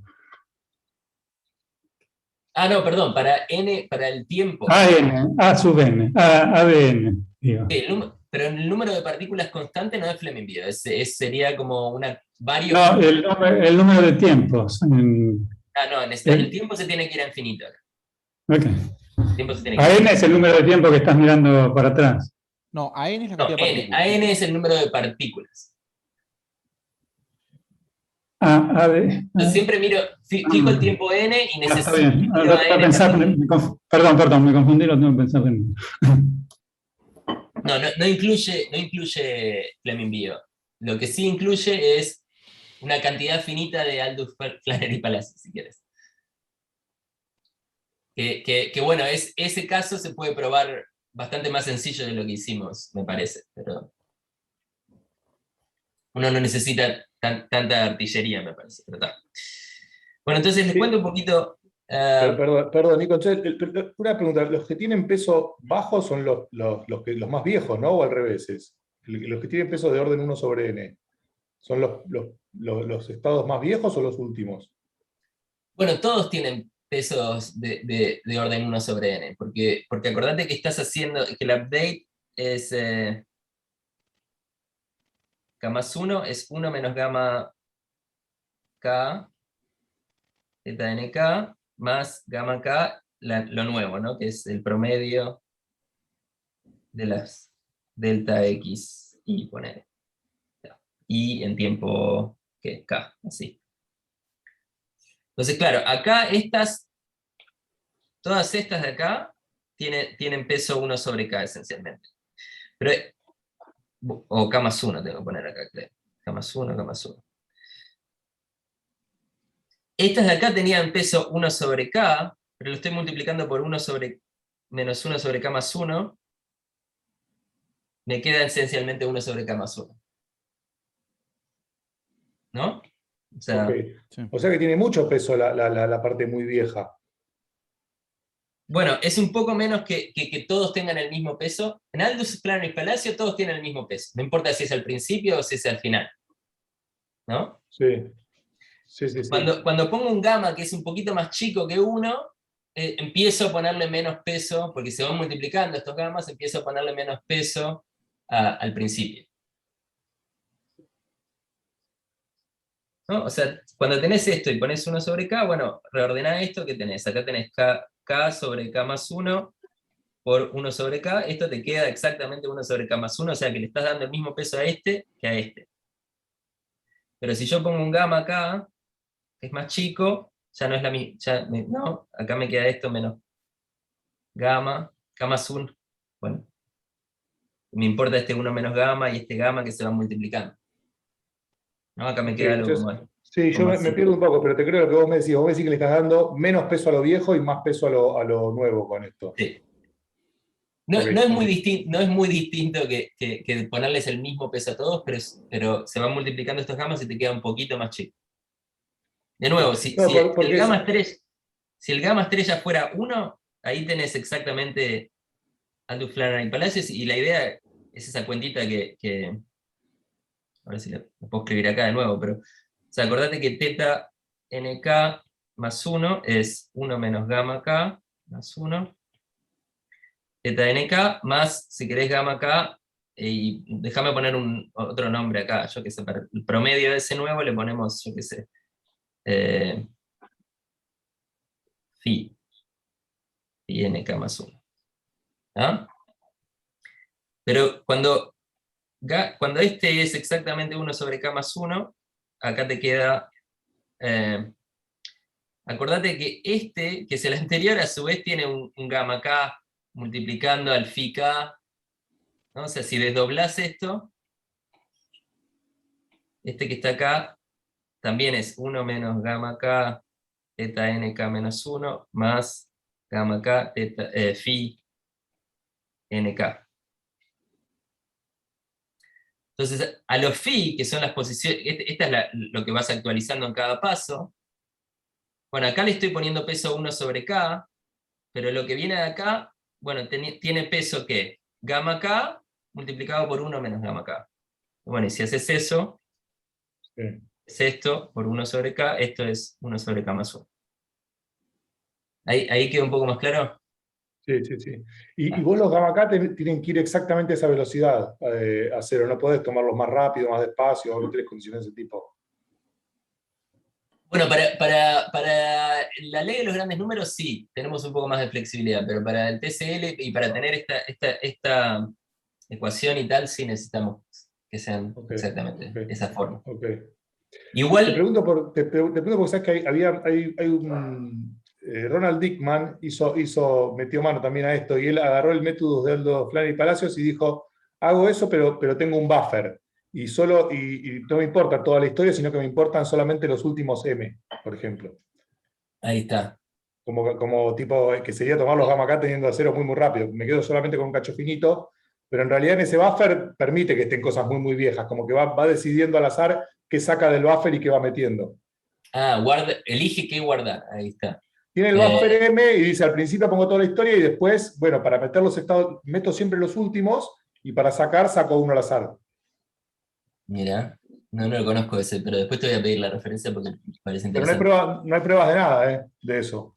no, perdón, para n, para el tiempo. AN, A sub n, ADN, digo. Sí, pero el número de partículas constante no es Fleming-Biot, sería como varios. No, el número de tiempos. No, en el tiempo se tiene que ir a infinito. Ok. El tiempo se tiene que ir a AN infinito. es el número de tiempo que estás mirando para atrás. No, AN es la No, cantidad de partículas. AN es el número de partículas. AD. Yo siempre miro, fijo el tiempo n y Está necesito bien. a n Pensar, también. perdón, me confundí, lo tengo que pensar de nuevo. No incluye Fleming-Biot. Lo que sí incluye es una cantidad finita de Aldous, Flanery y Palacio, si quieres. Que bueno, ese caso se puede probar bastante más sencillo de lo que hicimos, me parece. Pero uno no necesita tanta artillería, me parece. Pero está. Bueno, entonces les Sí. cuento un poquito. Perdón, Nico. Entonces, una pregunta. ¿Los que tienen peso bajo son los más viejos, ¿no? ¿O al revés? ¿Los que tienen peso de orden 1 sobre n son los estados más viejos o los últimos? Bueno, todos tienen pesos de orden 1 sobre n, porque acordate que estás haciendo, que el update es k más 1 es 1 menos gamma k, zeta nk, más gamma k, lo nuevo, ¿no? Que es el promedio de las delta x y poner. Y en tiempo, ¿qué es k? Así. Entonces, claro, acá todas estas de acá tienen peso 1 sobre k esencialmente. Pero, o k más 1 tengo que poner acá, creo. K más 1, k más 1. Estas de acá tenían peso 1 sobre k, pero lo estoy multiplicando por 1 sobre menos 1 sobre k más 1. Me queda esencialmente 1 sobre k más 1. ¿No? O sea, Okay. Sí. O sea que tiene mucho peso la parte muy vieja. bueno, es un poco menos que todos tengan el mismo peso. En Aldous, Flanery y Palacio todos tienen el mismo peso. No importa si es al principio o si es al final. ¿No? Sí. Sí. Cuando pongo un gamma que es un poquito más chico que 1, empiezo a ponerle menos peso, porque se van multiplicando estos gammas, empiezo a ponerle menos peso al principio. ¿No? O sea, cuando tenés esto y pones 1 sobre k, bueno, reordená esto que tenés. Acá tenés k sobre k más 1 por 1 sobre k. Esto te queda exactamente 1 sobre k más 1, o sea que le estás dando el mismo peso a este que a este. Pero si yo pongo un gamma acá, que es más chico, ya no es la misma. No, acá me queda esto menos gamma, k más 1. Bueno, me importa este 1 menos gamma y este gamma que se van multiplicando. ¿No? Acá me queda algo como. Sí, yo me pierdo un poco, pero te creo lo que vos me decís. Vos me decís que le estás dando menos peso a lo viejo y más peso a lo nuevo con esto. Sí. No, Okay. no es muy distinto que ponerles el mismo peso a todos, pero se van multiplicando estos gammas y te queda un poquito más chico. De nuevo, si el gamma estrella fuera 1, ahí tenés exactamente Aldous, Flanery y Palacios, y la idea es esa cuentita que a ver si la puedo escribir acá de nuevo, pero o sea, acordate que teta nk más 1 es 1 menos gamma k más 1, teta nk más, si querés, gamma k, y déjame poner otro nombre acá, yo que sé, para el promedio de ese nuevo le ponemos, yo que sé, phi nk más 1. ¿Ah? Pero cuando cuando este es exactamente 1 sobre k más 1, acá te queda... acordate que este, que es el anterior, a su vez tiene un gamma k multiplicando al phi k, ¿no? O sea, si desdoblás esto, este que está acá, también es 1 menos gamma k, eta nk menos 1, más gamma k, phi nk. Entonces, a los phi, que son las posiciones, esta es lo que vas actualizando en cada paso. Bueno, acá le estoy poniendo peso 1 sobre k, pero lo que viene de acá, bueno, tiene peso que gamma k multiplicado por 1 menos gamma k. Bueno, y si haces eso, Sí. es esto por 1 sobre k, esto es 1 sobre k más 1. ¿Ahí queda un poco más claro? Sí, sí, sí. Y vos los gamma K tienen que ir exactamente a esa velocidad a cero. No podés tomarlos más rápido, más despacio, o no tenés condiciones de ese tipo. Bueno, para la ley de los grandes números sí, tenemos un poco más de flexibilidad, pero para el TCL y para tener esta ecuación y tal, sí necesitamos que sean Ok, exactamente ok, esa forma. ok. Igual, Te pregunto porque sabes que hay un... Ronald Dickman metió mano también a esto, y él agarró el método de Aldo Flannery Palacios y dijo, hago eso, pero tengo un buffer. Y no me importa toda la historia, sino que me importan solamente los últimos M, por ejemplo. ahí está. Como tipo, que sería tomar los gamma K teniendo a cero muy rápido. Me quedo solamente con un cacho finito, pero en realidad en ese buffer permite que estén cosas muy viejas, como que va decidiendo al azar qué saca del buffer y qué va metiendo. Ah, elige qué guardar, ahí está. Tiene el buffer M y dice, al principio pongo toda la historia y después, bueno, para meter los estados, meto siempre los últimos y para saco uno al azar. Mira, no lo conozco ese, pero después te voy a pedir la referencia porque me parece Pero no hay, interesante. no hay pruebas de nada, de eso.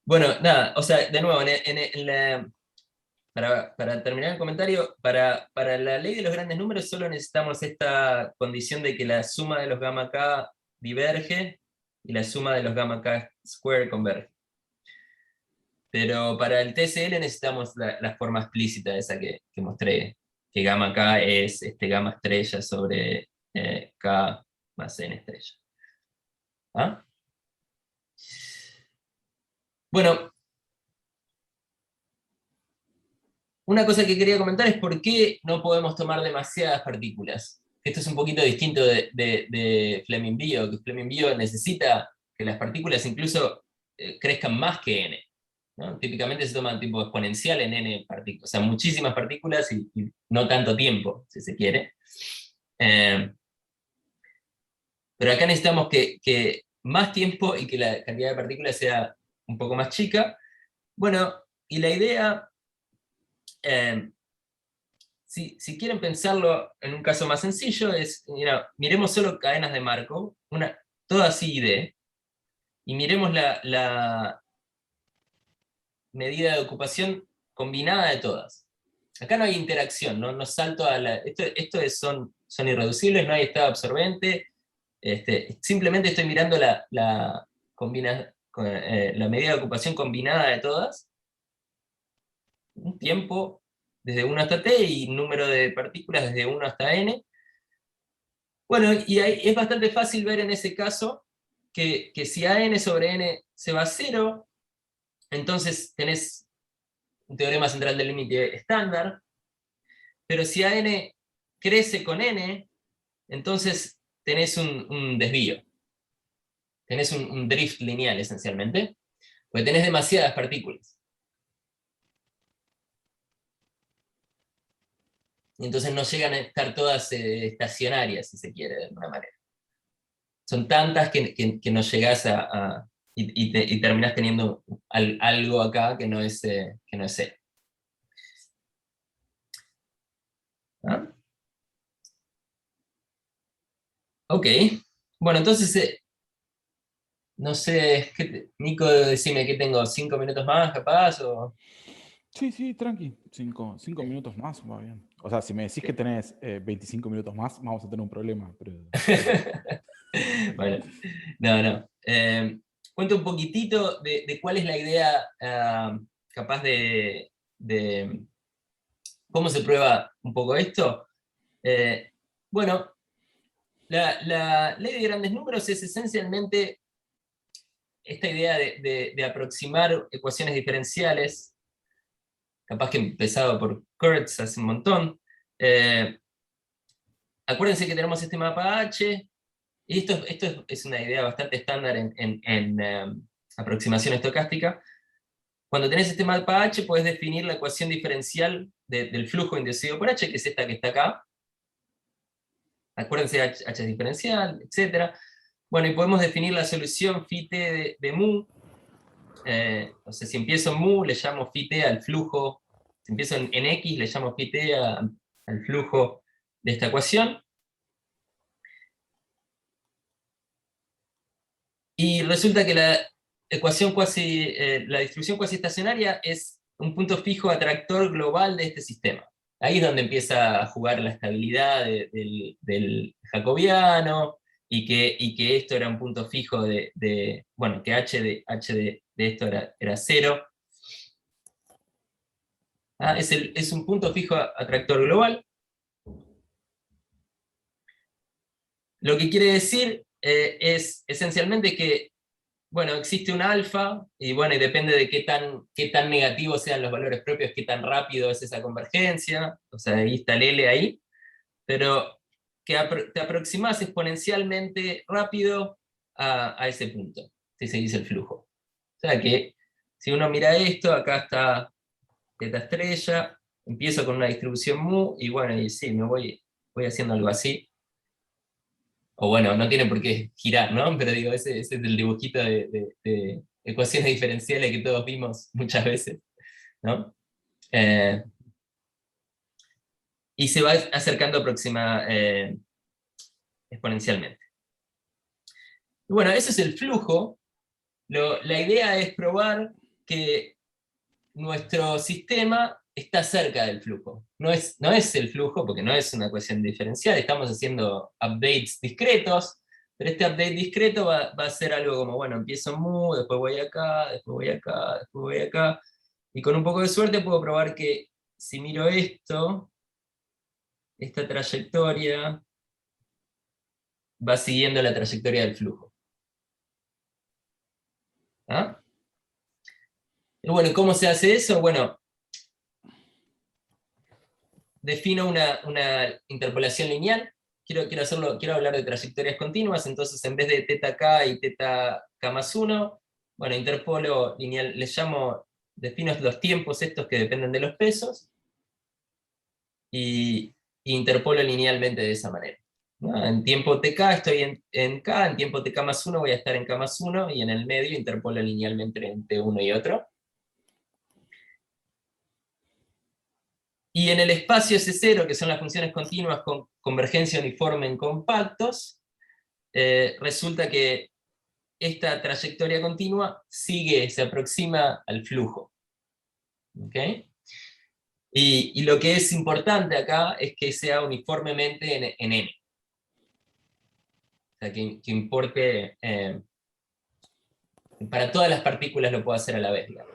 Bueno, nada, o sea, de nuevo, para terminar el comentario, para la ley de los grandes números solo necesitamos esta condición de que la suma de los gamma k diverge y la suma de los gamma k square converge. Pero para el TCL necesitamos la forma explícita esa que mostré, que gamma k es gamma estrella sobre k más n estrella. ¿Ah? Bueno, una cosa que quería comentar es por qué no podemos tomar demasiadas partículas. Esto es un poquito distinto de Fleming-Bio, que Fleming-Bio necesita que las partículas incluso crezcan más que n, ¿no? Típicamente se toman tipo exponencial en n partículas, o sea, muchísimas partículas y no tanto tiempo, si se quiere. Pero acá necesitamos que más tiempo y que la cantidad de partículas sea un poco más chica. Bueno, y la idea... si quieren pensarlo en un caso más sencillo, miremos solo cadenas de Markov, todas I y D, y miremos la medida de ocupación combinada de todas. Acá no hay interacción, no salto a la... son irreducibles, no hay estado absorbente, simplemente estoy mirando la medida de ocupación combinada de todas, un tiempo desde 1 hasta t y número de partículas desde 1 hasta n. Bueno, y es bastante fácil ver en ese caso que si a n sobre n se va a 0, entonces tenés un teorema central del límite estándar, pero si a n crece con n, entonces tenés un desvío. Tenés un drift lineal, esencialmente, porque tenés demasiadas partículas. Y entonces no llegan a estar todas estacionarias, si se quiere, de alguna manera. Son tantas que no llegás y terminás teniendo algo acá que no es cero. ¿Ah? Ok, bueno, entonces, no sé, Nico, decime, ¿qué tengo? ¿5 minutos más, capaz? O... Sí, tranqui. 5 minutos más va bien. O sea, si me decís que tenés 25 minutos más, vamos a tener un problema. Pero... Bueno, no. Cuento un poquitito de cuál es la idea capaz de ¿Cómo se prueba un poco esto? Bueno, la ley de grandes números es esencialmente esta idea de aproximar ecuaciones diferenciales, capaz que empezado por Kurtz hace un montón. Acuérdense que tenemos este mapa H, y esto es una idea bastante estándar en aproximación estocástica. Cuando tenés este mapa H, podés definir la ecuación diferencial del flujo inducido por H, que es esta que está acá. Acuérdense, H es diferencial, etc. Bueno, y podemos definir la solución phi t de mu. O sea, si empiezo en mu, le llamo phi t al flujo. Si empiezo en x, le llamo phi t al flujo de esta ecuación. Y resulta que la distribución cuasi estacionaria es un punto fijo atractor global de este sistema. Ahí es donde empieza a jugar la estabilidad del jacobiano, y que esto era un punto fijo bueno, que h de esto era 0. Es un punto fijo atractor global. Lo que quiere decir es esencialmente que, bueno, existe un alfa, y bueno, y depende de qué tan negativos sean los valores propios, qué tan rápido es esa convergencia, o sea, ahí está el L ahí, pero que te aproximas exponencialmente rápido a ese punto, si seguís el flujo. O sea que, si uno mira esto, acá está teta estrella, empiezo con una distribución mu, y bueno, y sí, voy haciendo algo así. O bueno, no tiene por qué girar, ¿no? Pero digo, ese es el dibujito de ecuaciones diferenciales que todos vimos muchas veces, ¿no? Y se va acercando exponencialmente. Y bueno, ese es el flujo. La idea es probar que nuestro sistema está cerca del flujo. No es el flujo, porque no es una ecuación diferencial, estamos haciendo updates discretos, pero este update discreto va a ser algo como, bueno, empiezo en mu, después voy acá, después voy acá, después voy acá, y con un poco de suerte puedo probar que si miro esta trayectoria va siguiendo la trayectoria del flujo. ¿Ah? Y bueno, ¿cómo se hace eso? Bueno, defino una interpolación lineal. Quiero hablar de trayectorias continuas, entonces en vez de teta k y teta k más 1, bueno, interpolo lineal, defino los tiempos estos que dependen de los pesos, y interpolo linealmente de esa manera, ¿no? En tiempo tk estoy en k, en tiempo tk más 1 voy a estar en k más 1, y en el medio interpolo linealmente entre uno y otro. Y en el espacio S0, que son las funciones continuas con convergencia uniforme en compactos, resulta que esta trayectoria continua se aproxima al flujo. ¿Okay? Y lo que es importante acá es que sea uniformemente en n. O sea, que importe, para todas las partículas lo puedo hacer a la vez, digamos.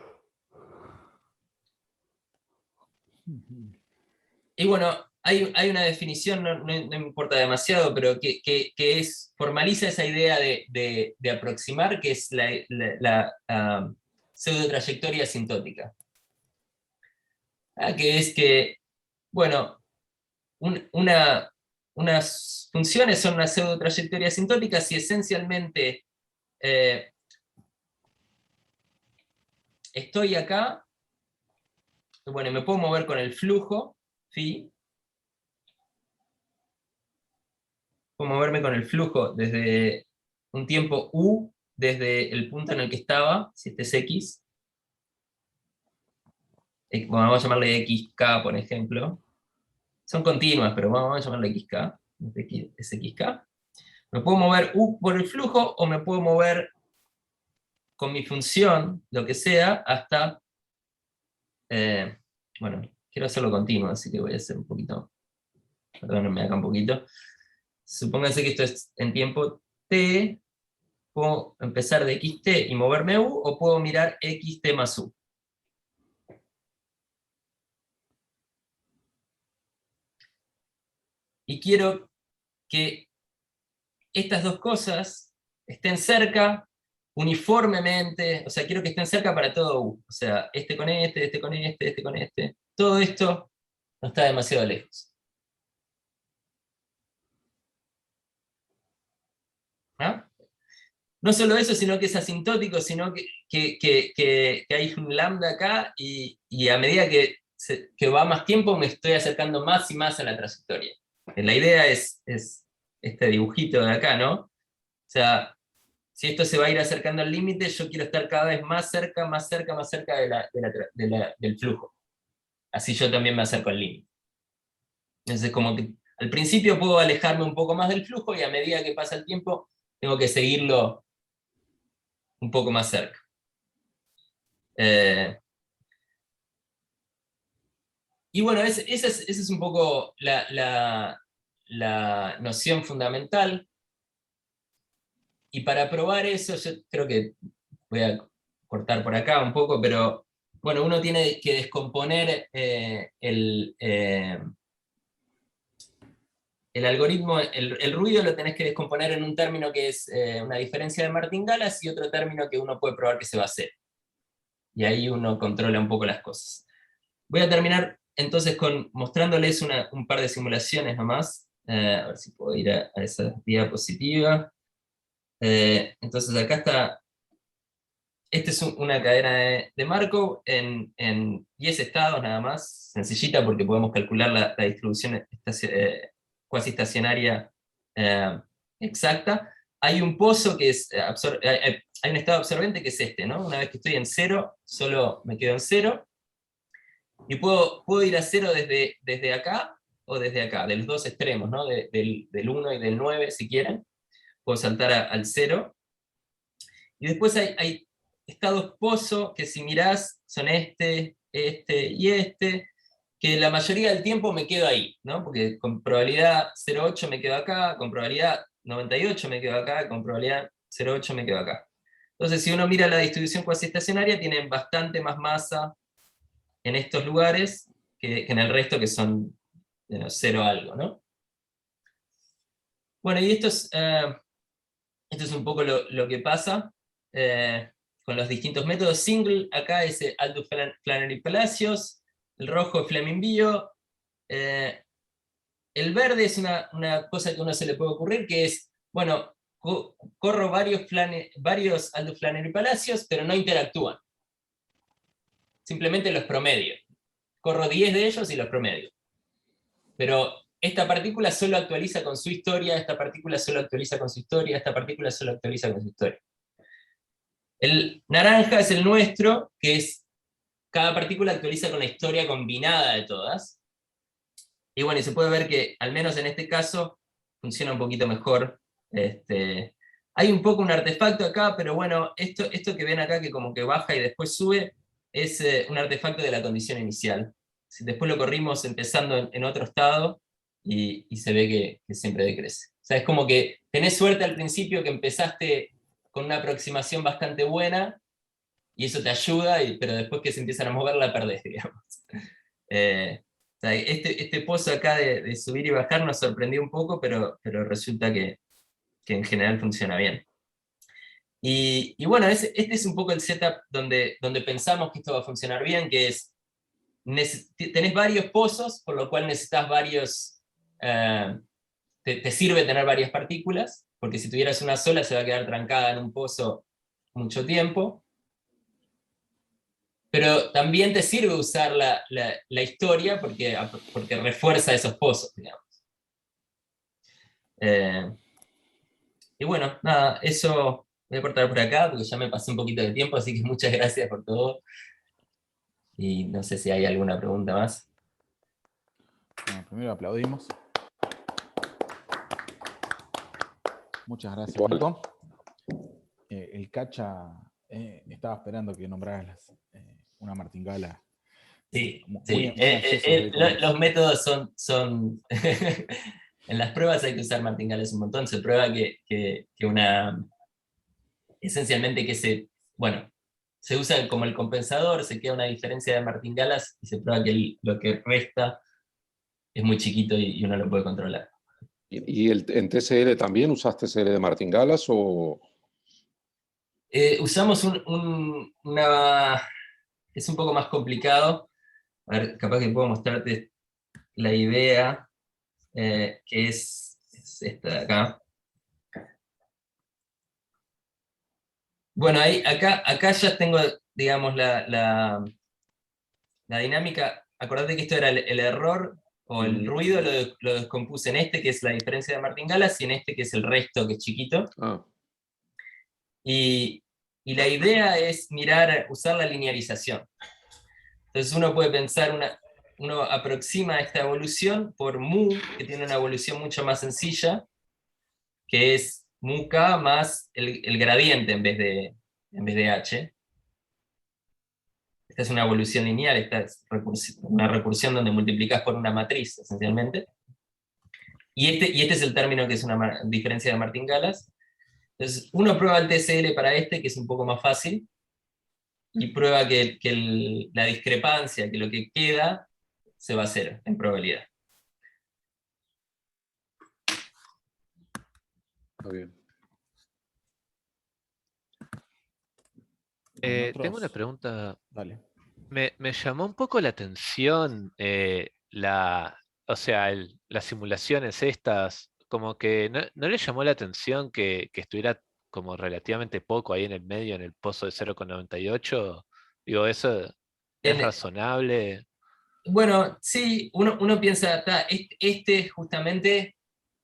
Y bueno, hay una definición, no me importa demasiado, pero que formaliza esa idea de aproximar, que es la pseudo-trayectoria asintótica. Que es que, bueno, unas funciones son una pseudo-trayectoria asintótica si esencialmente estoy acá, bueno, me puedo mover con el flujo, phi, puedo moverme con el flujo desde un tiempo u, desde el punto en el que estaba, si este es x, bueno, vamos a llamarle xk, por ejemplo. Son continuas, pero vamos a llamarle xk, es xk. Me puedo mover u por el flujo, o me puedo mover con mi función, lo que sea, hasta, bueno, quiero hacerlo continuo, así que voy a hacer un poquito, perdónenme acá un poquito. Supónganse que esto es en tiempo t, puedo empezar de xt y moverme u, o puedo mirar xt más u. y quiero que estas dos cosas estén cerca uniformemente, o sea, quiero que estén cerca para todo U. O sea, este con este con este con este. Todo esto no está demasiado lejos. ¿Ah? No solo eso, sino que es asintótico, sino que hay un lambda acá, y a medida que va más tiempo me estoy acercando más y más a la trayectoria. La idea es este dibujito de acá, ¿no? O sea, si esto se va a ir acercando al límite, yo quiero estar cada vez más cerca, más cerca, más cerca del flujo. Así yo también me acerco al límite. Entonces, como que al principio puedo alejarme un poco más del flujo, y a medida que pasa el tiempo, tengo que seguirlo un poco más cerca. Y bueno, esa es un poco la noción fundamental. Y para probar eso, yo creo que voy a cortar por acá un poco, pero bueno, uno tiene que descomponer el algoritmo, el ruido lo tenés que descomponer en un término que es una diferencia de martingalas, y otro término que uno puede probar que se va a hacer. Y ahí uno controla un poco las cosas. Voy a terminar entonces mostrándoles un par de simulaciones nomás. A ver si puedo ir a esa diapositiva. Entonces acá está. Esta es una cadena de Markov en 10 estados nada más, sencillita, porque podemos calcular la distribución cuasi estacionaria exacta. Hay un pozo que es, hay un estado absorbente que es este, ¿no? Una vez que estoy en 0, solo me quedo en 0, y puedo ir a 0 desde acá, o desde acá, de los dos extremos, ¿no? Del 1 y del 9, si quieren. Puedo saltar al 0. Y después hay estados pozo, que si mirás son este y este, que la mayoría del tiempo me quedo ahí, ¿no? Porque con probabilidad 0,8 me quedo acá, con probabilidad 98 me quedo acá, con probabilidad 0,8 me quedo acá. Entonces, si uno mira la distribución cuasi estacionaria, tienen bastante más masa en estos lugares que en el resto, que son 0 algo, ¿no? Bueno, y esto es un poco lo que pasa con los distintos métodos. Single, acá es Aldous Flannery Palacios, el rojo es Fleming Bio, el verde es una cosa que a uno se le puede ocurrir, que es, bueno, corro varios Aldous Flannery Palacios, pero no interactúan. Simplemente los promedio. Corro 10 de ellos y los promedio. Pero esta partícula solo actualiza con su historia, esta partícula solo actualiza con su historia, esta partícula solo actualiza con su historia. El naranja es el nuestro, que es cada partícula actualiza con la historia combinada de todas. Y bueno, y se puede ver que, al menos en este caso, funciona un poquito mejor. Hay un poco un artefacto acá, pero bueno, esto que ven acá, que como que baja y después sube, es un artefacto de la condición inicial. Después lo corrimos empezando en otro estado, y se ve que siempre decrece. O sea, es como que tenés suerte al principio, que empezaste con una aproximación bastante buena, y eso te ayuda, pero después que se empiezan a mover la perdés, digamos. O sea, este pozo acá de subir y bajar nos sorprendió un poco, pero resulta que en general funciona bien. Y bueno, este es un poco el setup donde pensamos que esto va a funcionar bien, que es, tenés varios pozos, por lo cual necesitas varios, te sirve tener varias partículas, porque si tuvieras una sola se va a quedar trancada en un pozo mucho tiempo. Pero también te sirve usar la historia, porque refuerza esos pozos, digamos. Y bueno, nada, eso voy a cortar por acá, porque ya me pasé un poquito de tiempo, así que muchas gracias por todo. Y no sé si hay alguna pregunta más. Bueno, primero aplaudimos. Muchas gracias, Igual. Nico. El Cacha estaba esperando que nombraras una martingala. Sí, Muy sí. ansioso de comer. Los métodos son en las pruebas hay que usar martingales un montón. Se prueba que esencialmente bueno, se usa como el compensador, se queda una diferencia de martingalas, y se prueba que lo que resta es muy chiquito y uno lo puede controlar. ¿Y en TCL también usas TCL de Martingale o...? Usamos es un poco más complicado. A ver, capaz que puedo mostrarte la idea, que es esta de acá. Bueno, acá ya tengo, digamos, la dinámica. Acordate que esto era el error o el ruido, lo descompuse en este, que es la diferencia de martingalas, y en este, que es el resto, que es chiquito. Ah, Y la idea es usar la linearización. Entonces uno puede pensar, uno aproxima esta evolución por mu, que tiene una evolución mucho más sencilla, que es mu k más el gradiente en vez de h. Esta es una evolución lineal, esta es una recursión donde multiplicas por una matriz, esencialmente. Y este es el término que es una diferencia de martingalas. Entonces, uno prueba el TCL para este, que es un poco más fácil, y prueba que la discrepancia, que lo que queda, se va a cero en probabilidad. está bien. Tengo una pregunta. Dale. Me llamó un poco la atención o sea, las simulaciones estas, como que no le llamó la atención que estuviera como relativamente poco ahí en el medio, en el pozo de 0,98. Digo, ¿eso es En- razonable? Bueno, sí, uno piensa, este justamente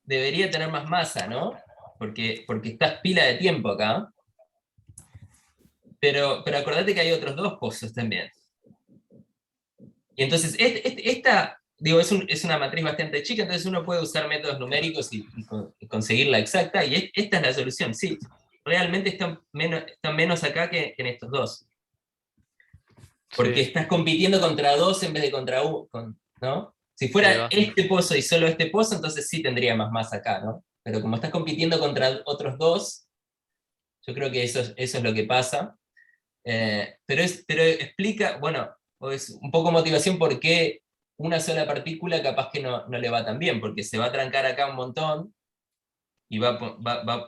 debería tener más masa, ¿no? Porque estás pila de tiempo acá. Pero acordate que hay otros dos pozos también. Y entonces, esta, digo, es una matriz bastante chica, entonces uno puede usar métodos numéricos y conseguirla exacta, y esta es la solución, sí. Realmente están menos acá que en estos dos. Porque Sí, estás compitiendo contra dos en vez de contra uno, ¿no? Si ahí fuera va. este pozo y solo este pozo, entonces sí tendría más masa acá, ¿no? Pero como estás compitiendo contra otros dos, yo creo que eso es lo que pasa. Pero explica, bueno, o es un poco motivación por qué una sola partícula capaz que no le va tan bien, porque se va a trancar acá un montón, y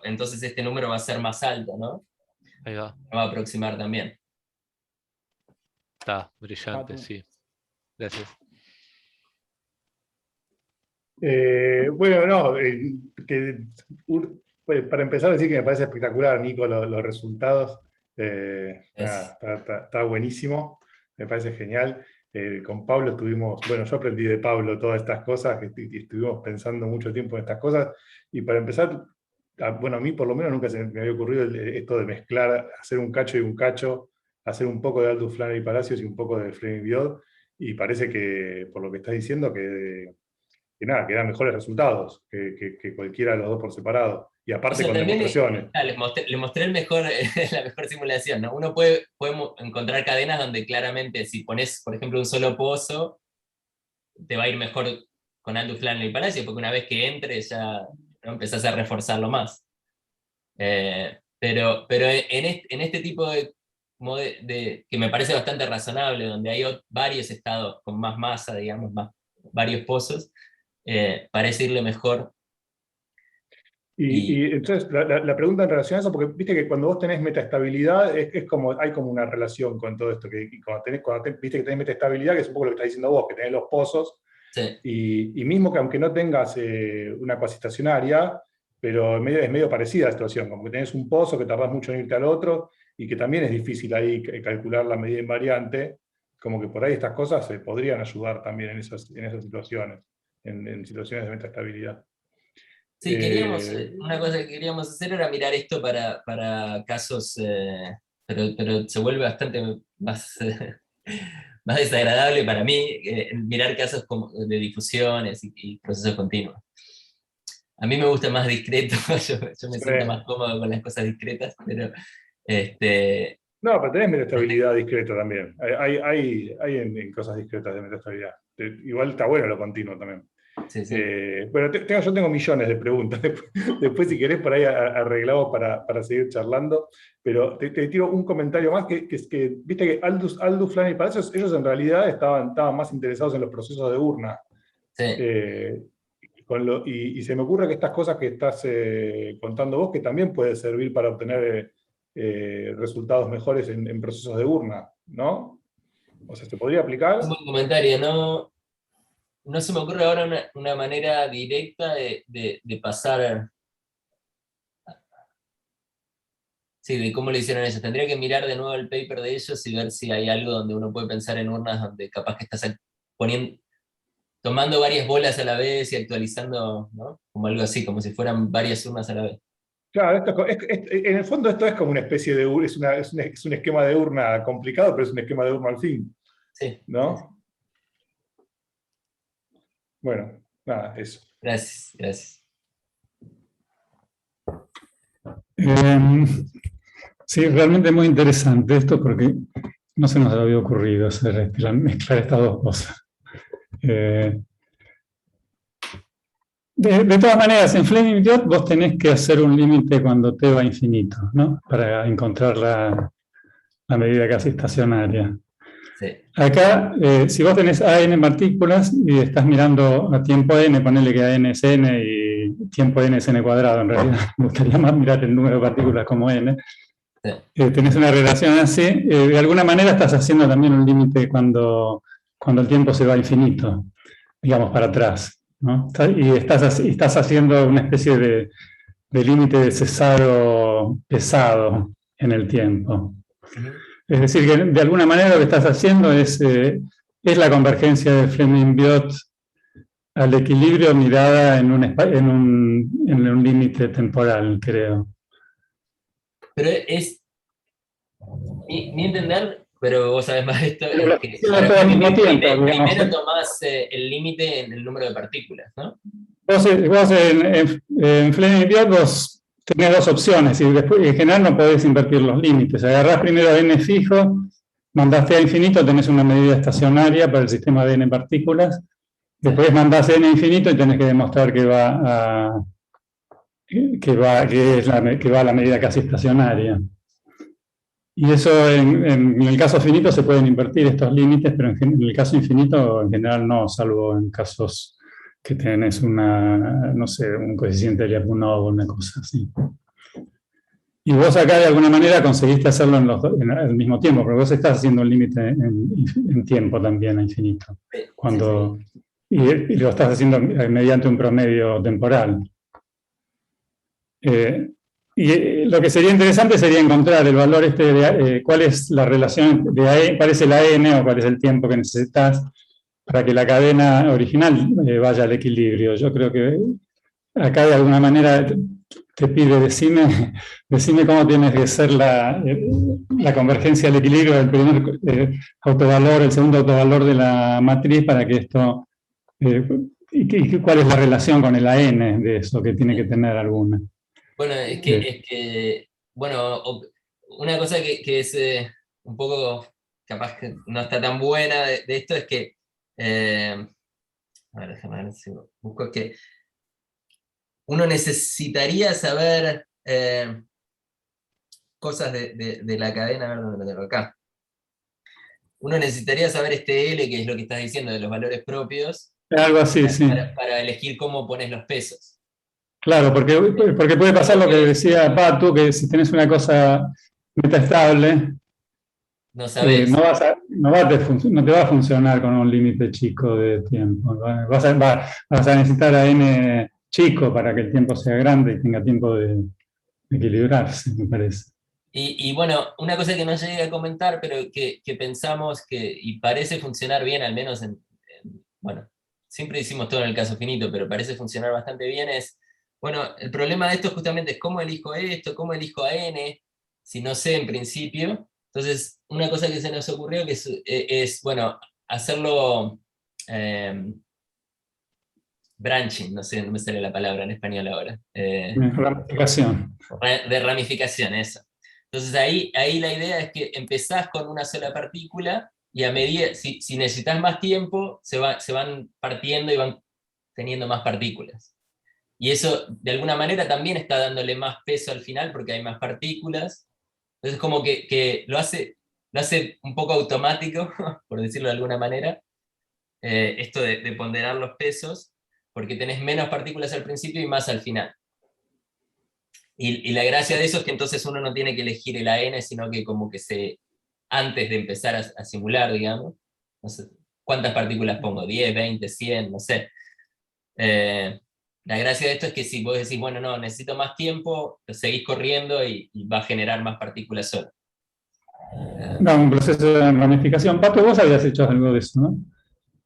entonces este número va a ser más alto, ¿no? Ahí va. Va a aproximar también. Está brillante, Pato. sí. Gracias. Bueno, no, pues, para empezar a decir que me parece espectacular, Nico, los resultados. Nada, está buenísimo, me parece genial. Con Pablo bueno, yo aprendí de Pablo todas estas cosas, que estuvimos pensando mucho tiempo en estas cosas, y para empezar, bueno, a mí por lo menos nunca se me había ocurrido esto de mezclar, hacer un cacho y un cacho, hacer un poco de Aldous Flannery Palacios y un poco de Fleming-Biot, y parece que, por lo que estás diciendo, que nada, que dan mejores resultados que cualquiera de los dos por separado. Y O aparte sea, con también demostraciones. les mostré la mejor simulación, ¿no? Uno puede encontrar cadenas donde claramente si pones, por ejemplo, un solo pozo, te va a ir mejor con Aldous Flannery Palacio, porque una vez que entres ya, ¿no?, empezás a reforzarlo más. Pero en este tipo que me parece bastante razonable, donde hay varios estados con más masa, digamos, varios pozos, parece irle mejor. Y entonces la pregunta en relación a eso, porque viste que cuando vos tenés metaestabilidad, hay como una relación con todo esto, que viste que tenés metaestabilidad, que es un poco lo que estás diciendo vos, que tenés los pozos, Sí. y mismo que aunque no tengas una cuasi estacionaria, pero es medio parecida la situación, como que tenés un pozo que tardás mucho en irte al otro, y que también es difícil ahí calcular la medida invariante, como que por ahí estas cosas se podrían ayudar también en esas situaciones, en situaciones de metaestabilidad. Sí, una cosa que queríamos hacer era mirar esto para casos, pero se vuelve bastante más, más desagradable para mí, mirar casos de difusiones y procesos continuos. A mí me gusta más discreto, yo me siento más cómodo con las cosas discretas, pero No, pero tenés metaestabilidad discreta también. Hay en cosas discretas de metaestabilidad. Igual está bueno lo continuo también. sí, sí. Bueno, yo tengo millones de preguntas. Después si querés, por ahí arreglamos para seguir charlando. Pero te tiro un comentario más, que es que, viste que Aldous Flannery Palacios, ellos en realidad estaban más interesados en los procesos de urna. Sí. y se me ocurre que estas cosas que estás contando vos, que también puede servir para obtener resultados mejores en procesos de urna, ¿no? O sea, ¿se podría aplicar? Un buen comentario, no se me ocurre ahora una manera directa de pasar, sí, de cómo lo hicieron ellos. Tendría que mirar de nuevo el paper de ellos y ver si hay algo donde uno puede pensar en urnas donde capaz que estás tomando varias bolas a la vez y actualizando, ¿no? Como algo así, como si fueran varias urnas a la vez. Claro, en el fondo esto es como una especie de es un esquema de urna complicado, pero es un esquema de urna al fin, Sí. ¿no? Bueno, nada, eso. Gracias. Sí, realmente muy interesante esto porque no se nos había ocurrido mezclar estas dos cosas. De todas maneras, en Fleming Biot vos tenés que hacer un límite cuando t va a infinito, ¿no? Para encontrar la medida casi estacionaria. Sí. Acá, si vos tenés AN partículas y estás mirando a tiempo n, ponele que AN es n y tiempo n es n cuadrado, en realidad me gustaría más mirar el número de partículas como n. Sí. Tenés una relación así, de alguna manera estás haciendo también un límite cuando el tiempo se va a infinito, digamos para atrás, ¿no? Y estás haciendo una especie de límite de cesado pesado en el tiempo. Es decir, que de alguna manera lo que estás haciendo es la convergencia de Fleming-Biot al equilibrio mirada en un límite temporal, creo. Pero es mi entender, pero vos sabés más de esto, es que Al mismo tiempo, primero tomás el límite en el número de partículas, ¿no? Vos en Fleming-Biot vos tenés dos opciones y después en general no podés invertir los límites. Agarrás primero n fijo, mandás t a infinito, tenés una medida estacionaria para el sistema de n partículas. Después mandás n infinito y tenés que demostrar que va a la medida casi estacionaria. Y eso en el caso finito se pueden invertir estos límites, pero en el caso infinito en general no, salvo en casos que tenés no sé, un coeficiente de Lyapunov o una cosa así. Y vos acá de alguna manera conseguiste hacerlo al mismo tiempo, porque vos estás haciendo un límite en tiempo también a infinito. Y lo estás haciendo mediante un promedio temporal. Y lo que sería interesante sería encontrar el valor cuál es la relación de cuál es el AN o cuál es el tiempo que necesitas para que la cadena original vaya al equilibrio. Yo creo que acá de alguna manera te pide, decime cómo tiene que ser la convergencia al equilibrio del primer autovalor, el segundo autovalor de la matriz para que esto, y cuál es la relación con el AN de eso, que tiene que tener alguna. Bueno, es que bueno, una cosa que es un poco, capaz que no está tan buena de esto es que, a ver, déjame ver si busco, que uno necesitaría saber cosas de la cadena, a ver dónde lo tengo acá. Uno necesitaría saber este L, que es lo que estás diciendo, de los valores propios, algo así, sí. Para elegir cómo pones los pesos. Claro, porque puede pasar lo que decía Patu, que si tenés una cosa metaestable, no sabés. No te va a funcionar con un límite chico de tiempo. Vas a necesitar a n chico para que el tiempo sea grande y tenga tiempo de equilibrarse, me parece. Y bueno, una cosa que no llegué a comentar, pero que pensamos y parece funcionar bien, al menos bueno, siempre hicimos todo en el caso finito, pero parece funcionar bastante bien, es, bueno, el problema de esto justamente es cómo elijo esto, cómo elijo a n, si no sé en principio. Entonces, una cosa que se nos ocurrió que es bueno, hacerlo branching, no sé, no me sale la palabra en español ahora. Ramificación. De ramificación, eso. Entonces ahí la idea es que empezás con una sola partícula y a medida, si necesitas más tiempo, se van partiendo y van teniendo más partículas. Y eso de alguna manera también está dándole más peso al final porque hay más partículas. Entonces como que lo hace un poco automático, por decirlo de alguna manera, esto de ponderar los pesos. porque tenés menos partículas al principio y más al final. Y la gracia de eso es que entonces uno no tiene que elegir el AN, sino que como que antes de empezar a simular, digamos, no sé, ¿cuántas partículas pongo? 10, 20, 100, no sé. La gracia de esto es que si vos decís, bueno, no, necesito más tiempo, lo seguís corriendo y va a generar más partículas solo. No, un proceso de ramificación. Pato, vos habías hecho algo de eso, ¿no?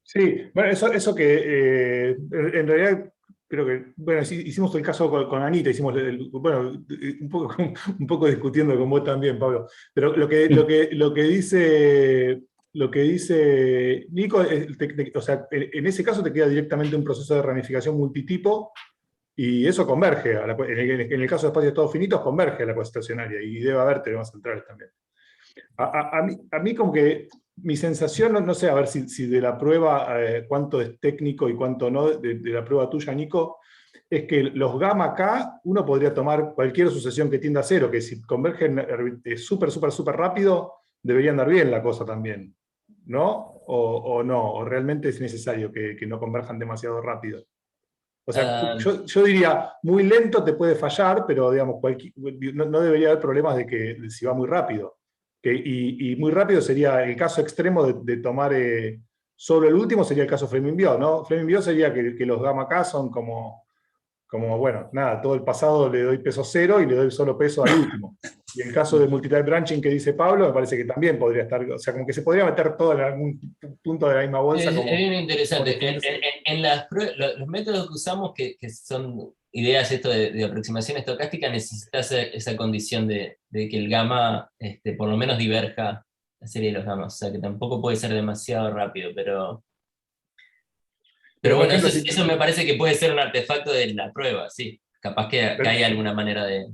Sí, bueno, eso que en realidad creo que, bueno, hicimos el caso con Anita, hicimos, bueno, un poco discutiendo con vos también, Pablo, pero lo que dice Nico, o sea, en ese caso te queda directamente un proceso de ramificación multitipo, y eso converge, en el caso de espacios todos finitos, converge a la estacionaria, y debe haber teoremas centrales también. A mí como que mi sensación, no sé, a ver si de la prueba, cuánto es técnico y cuánto no, de la prueba tuya, Nico, es que los gamma K, uno podría tomar cualquier sucesión que tienda a cero, que si convergen súper rápido, debería andar bien la cosa también, ¿no? O no, o realmente es necesario que no converjan demasiado rápido. O sea, yo diría, muy lento te puede fallar, pero digamos, no debería haber problemas de si va muy rápido. Y muy rápido sería el caso extremo de tomar solo el último, sería el caso Fleming-Biot, ¿no? Fleming-Biot sería que los gamma K son como, bueno, nada, todo el pasado le doy peso cero y le doy solo peso al último. Y el caso de multitype branching que dice Pablo, me parece que también podría estar, o sea, como que se podría meter todo en algún punto de la misma bolsa. Es bien interesante. En los métodos que usamos, que son ideas esto de aproximación estocástica, necesitas esa condición de que el gamma por lo menos diverja la serie de los gammas. O sea, que tampoco puede ser demasiado rápido, pero bueno, eso me parece que puede ser un artefacto de la prueba, sí. Capaz que hay alguna manera de...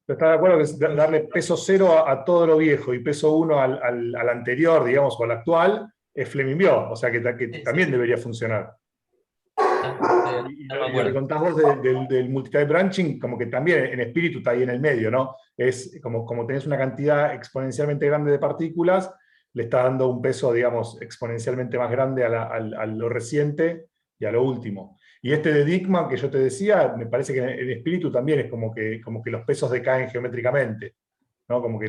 ¿Estás de acuerdo que darle peso cero a todo lo viejo y peso 1 al anterior, digamos, o al actual, es Fleming-Biot? O sea, que también debería funcionar. Y lo que contás vos del multitype branching, como que también en espíritu está ahí en el medio, ¿no? Es como tenés una cantidad exponencialmente grande de partículas, le estás dando un peso, digamos, exponencialmente más grande a lo reciente y a lo último. Y de Dickmann que yo te decía, me parece que en espíritu también es como que los pesos decaen geométricamente, ¿no? Como que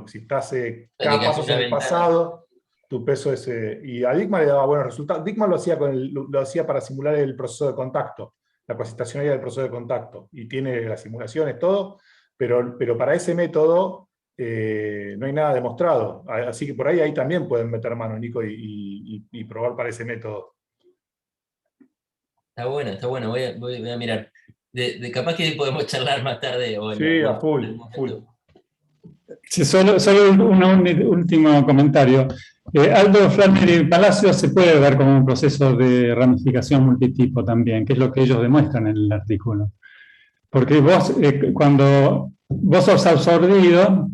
si estás cada paso en el pasado, tu peso es... y a Dickmann le daba buenos resultados. Dickmann lo hacía para simular el proceso de contacto, la cuasi-estacionaria del proceso de contacto, y tiene las simulaciones, todo, pero para ese método no hay nada demostrado. Así que por ahí también pueden meter mano, Nico, y probar para ese método. Está bueno, voy a mirar. Capaz que podemos charlar más tarde. Sí, a full. Sí, solo un último comentario. Aldo, Flanner y Palacio se puede ver como un proceso de ramificación multitipo también, que es lo que ellos demuestran en el artículo. Porque vos, cuando vos sos absorbido,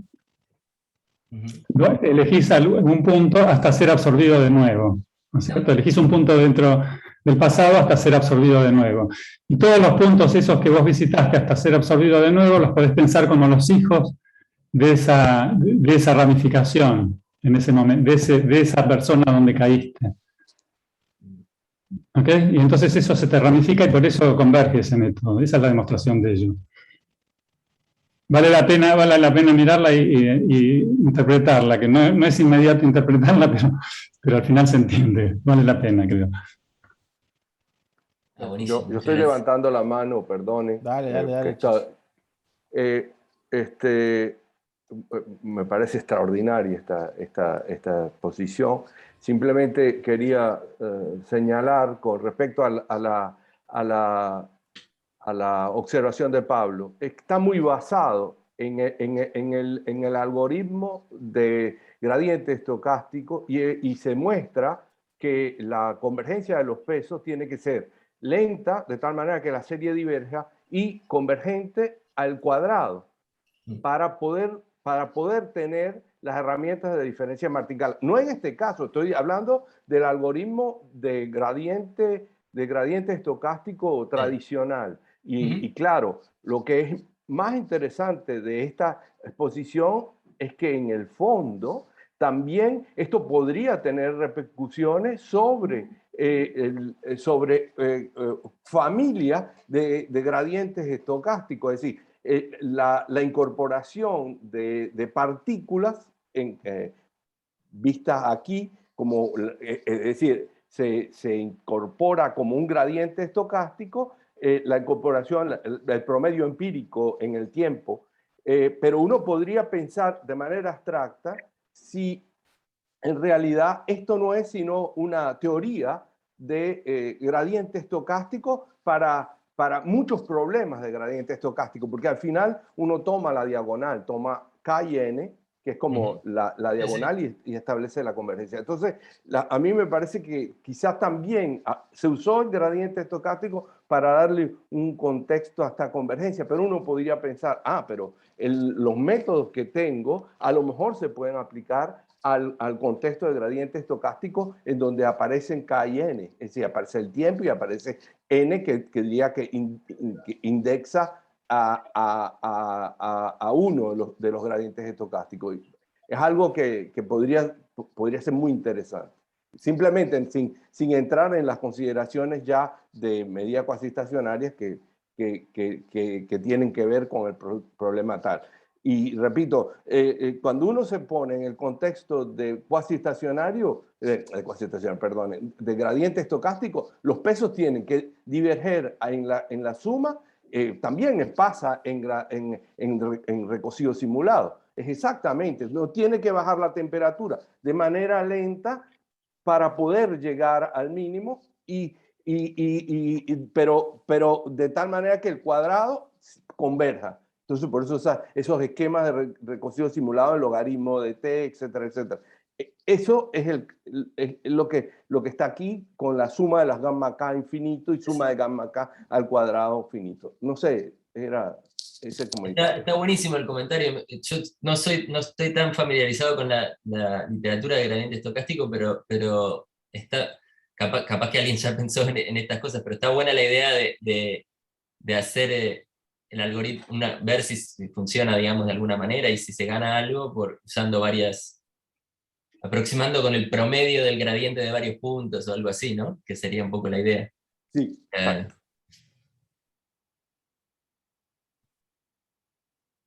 elegís un punto hasta ser absorbido de nuevo, ¿no es cierto? Elegís un punto dentro del pasado hasta ser absorbido de nuevo. Y todos los puntos esos que vos visitaste hasta ser absorbido de nuevo, los podés pensar como los hijos de esa ramificación, en ese momento, de esa persona donde caíste. ¿Ok? Y entonces eso se te ramifica y por eso converge ese método. Esa es la demostración de ello. Vale la pena mirarla y interpretarla, que no es inmediato interpretarla, pero al final se entiende. Vale la pena, creo. Yo estoy levantando la mano, perdone. Dale. Me parece extraordinaria esta posición. Simplemente quería señalar con respecto a la observación de Pablo, está muy basado en el algoritmo de gradiente estocástico y se muestra que la convergencia de los pesos tiene que ser lenta, de tal manera que la serie diverja, y convergente al cuadrado, para poder tener las herramientas de diferencia martingale. No en este caso, estoy hablando del algoritmo de gradiente estocástico tradicional. Y claro, lo que es más interesante de esta exposición es que en el fondo también esto podría tener repercusiones sobre sobre familias de gradientes estocásticos, es decir, la incorporación de partículas vistas aquí, como, es decir, se incorpora como un gradiente estocástico, la incorporación, el promedio empírico en el tiempo, pero uno podría pensar de manera abstracta si en realidad esto no es sino una teoría de gradiente estocástico para muchos problemas de gradiente estocástico, porque al final uno toma la diagonal, toma K y N, que es como la diagonal, y establece la convergencia. Entonces, a mí me parece que quizás también se usó el gradiente estocástico para darle un contexto a esta convergencia, pero uno podría pensar, pero los métodos que tengo a lo mejor se pueden aplicar al contexto de gradiente estocástico en donde aparecen K y N, es decir, aparece el tiempo y aparece N que diría que indexa a uno de los gradientes estocásticos. Es algo que podría ser muy interesante. Simplemente sin entrar en las consideraciones ya de medidas cuasiestacionarias que tienen que ver con el problema tal. Y repito, cuando uno se pone en el contexto de cuasiestacionario, de gradiente estocástico, los pesos tienen que diverger en la suma. También pasa en recocido simulado. Es exactamente, no tiene que bajar la temperatura de manera lenta para poder llegar al mínimo, pero de tal manera que el cuadrado converja. Entonces, por eso esos esquemas de recocido simulado, el logaritmo de t, etcétera, etcétera. Eso es lo que está aquí con la suma de las gamma k infinito y suma de gamma k al cuadrado finito. No sé, era ese comentario. Está buenísimo el comentario. Yo no estoy tan familiarizado con la literatura de gradiente estocástico, pero está, capaz que alguien ya pensó en estas cosas, pero está buena la idea de hacer el algoritmo, ver si funciona, digamos, de alguna manera y si se gana algo usando aproximando con el promedio del gradiente de varios puntos o algo así, ¿no? Que sería un poco la idea. Sí, exacto.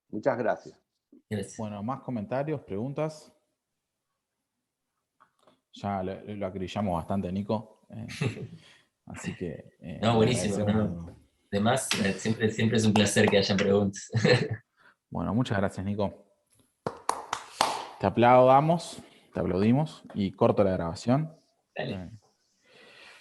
Muchas gracias. Bueno, más comentarios, preguntas. Ya lo acribillamos bastante, Nico. Así que... no, buenísimo. No. Además, siempre es un placer que haya preguntas. Bueno, muchas gracias, Nico. Te aplaudimos y corto la grabación. Dale.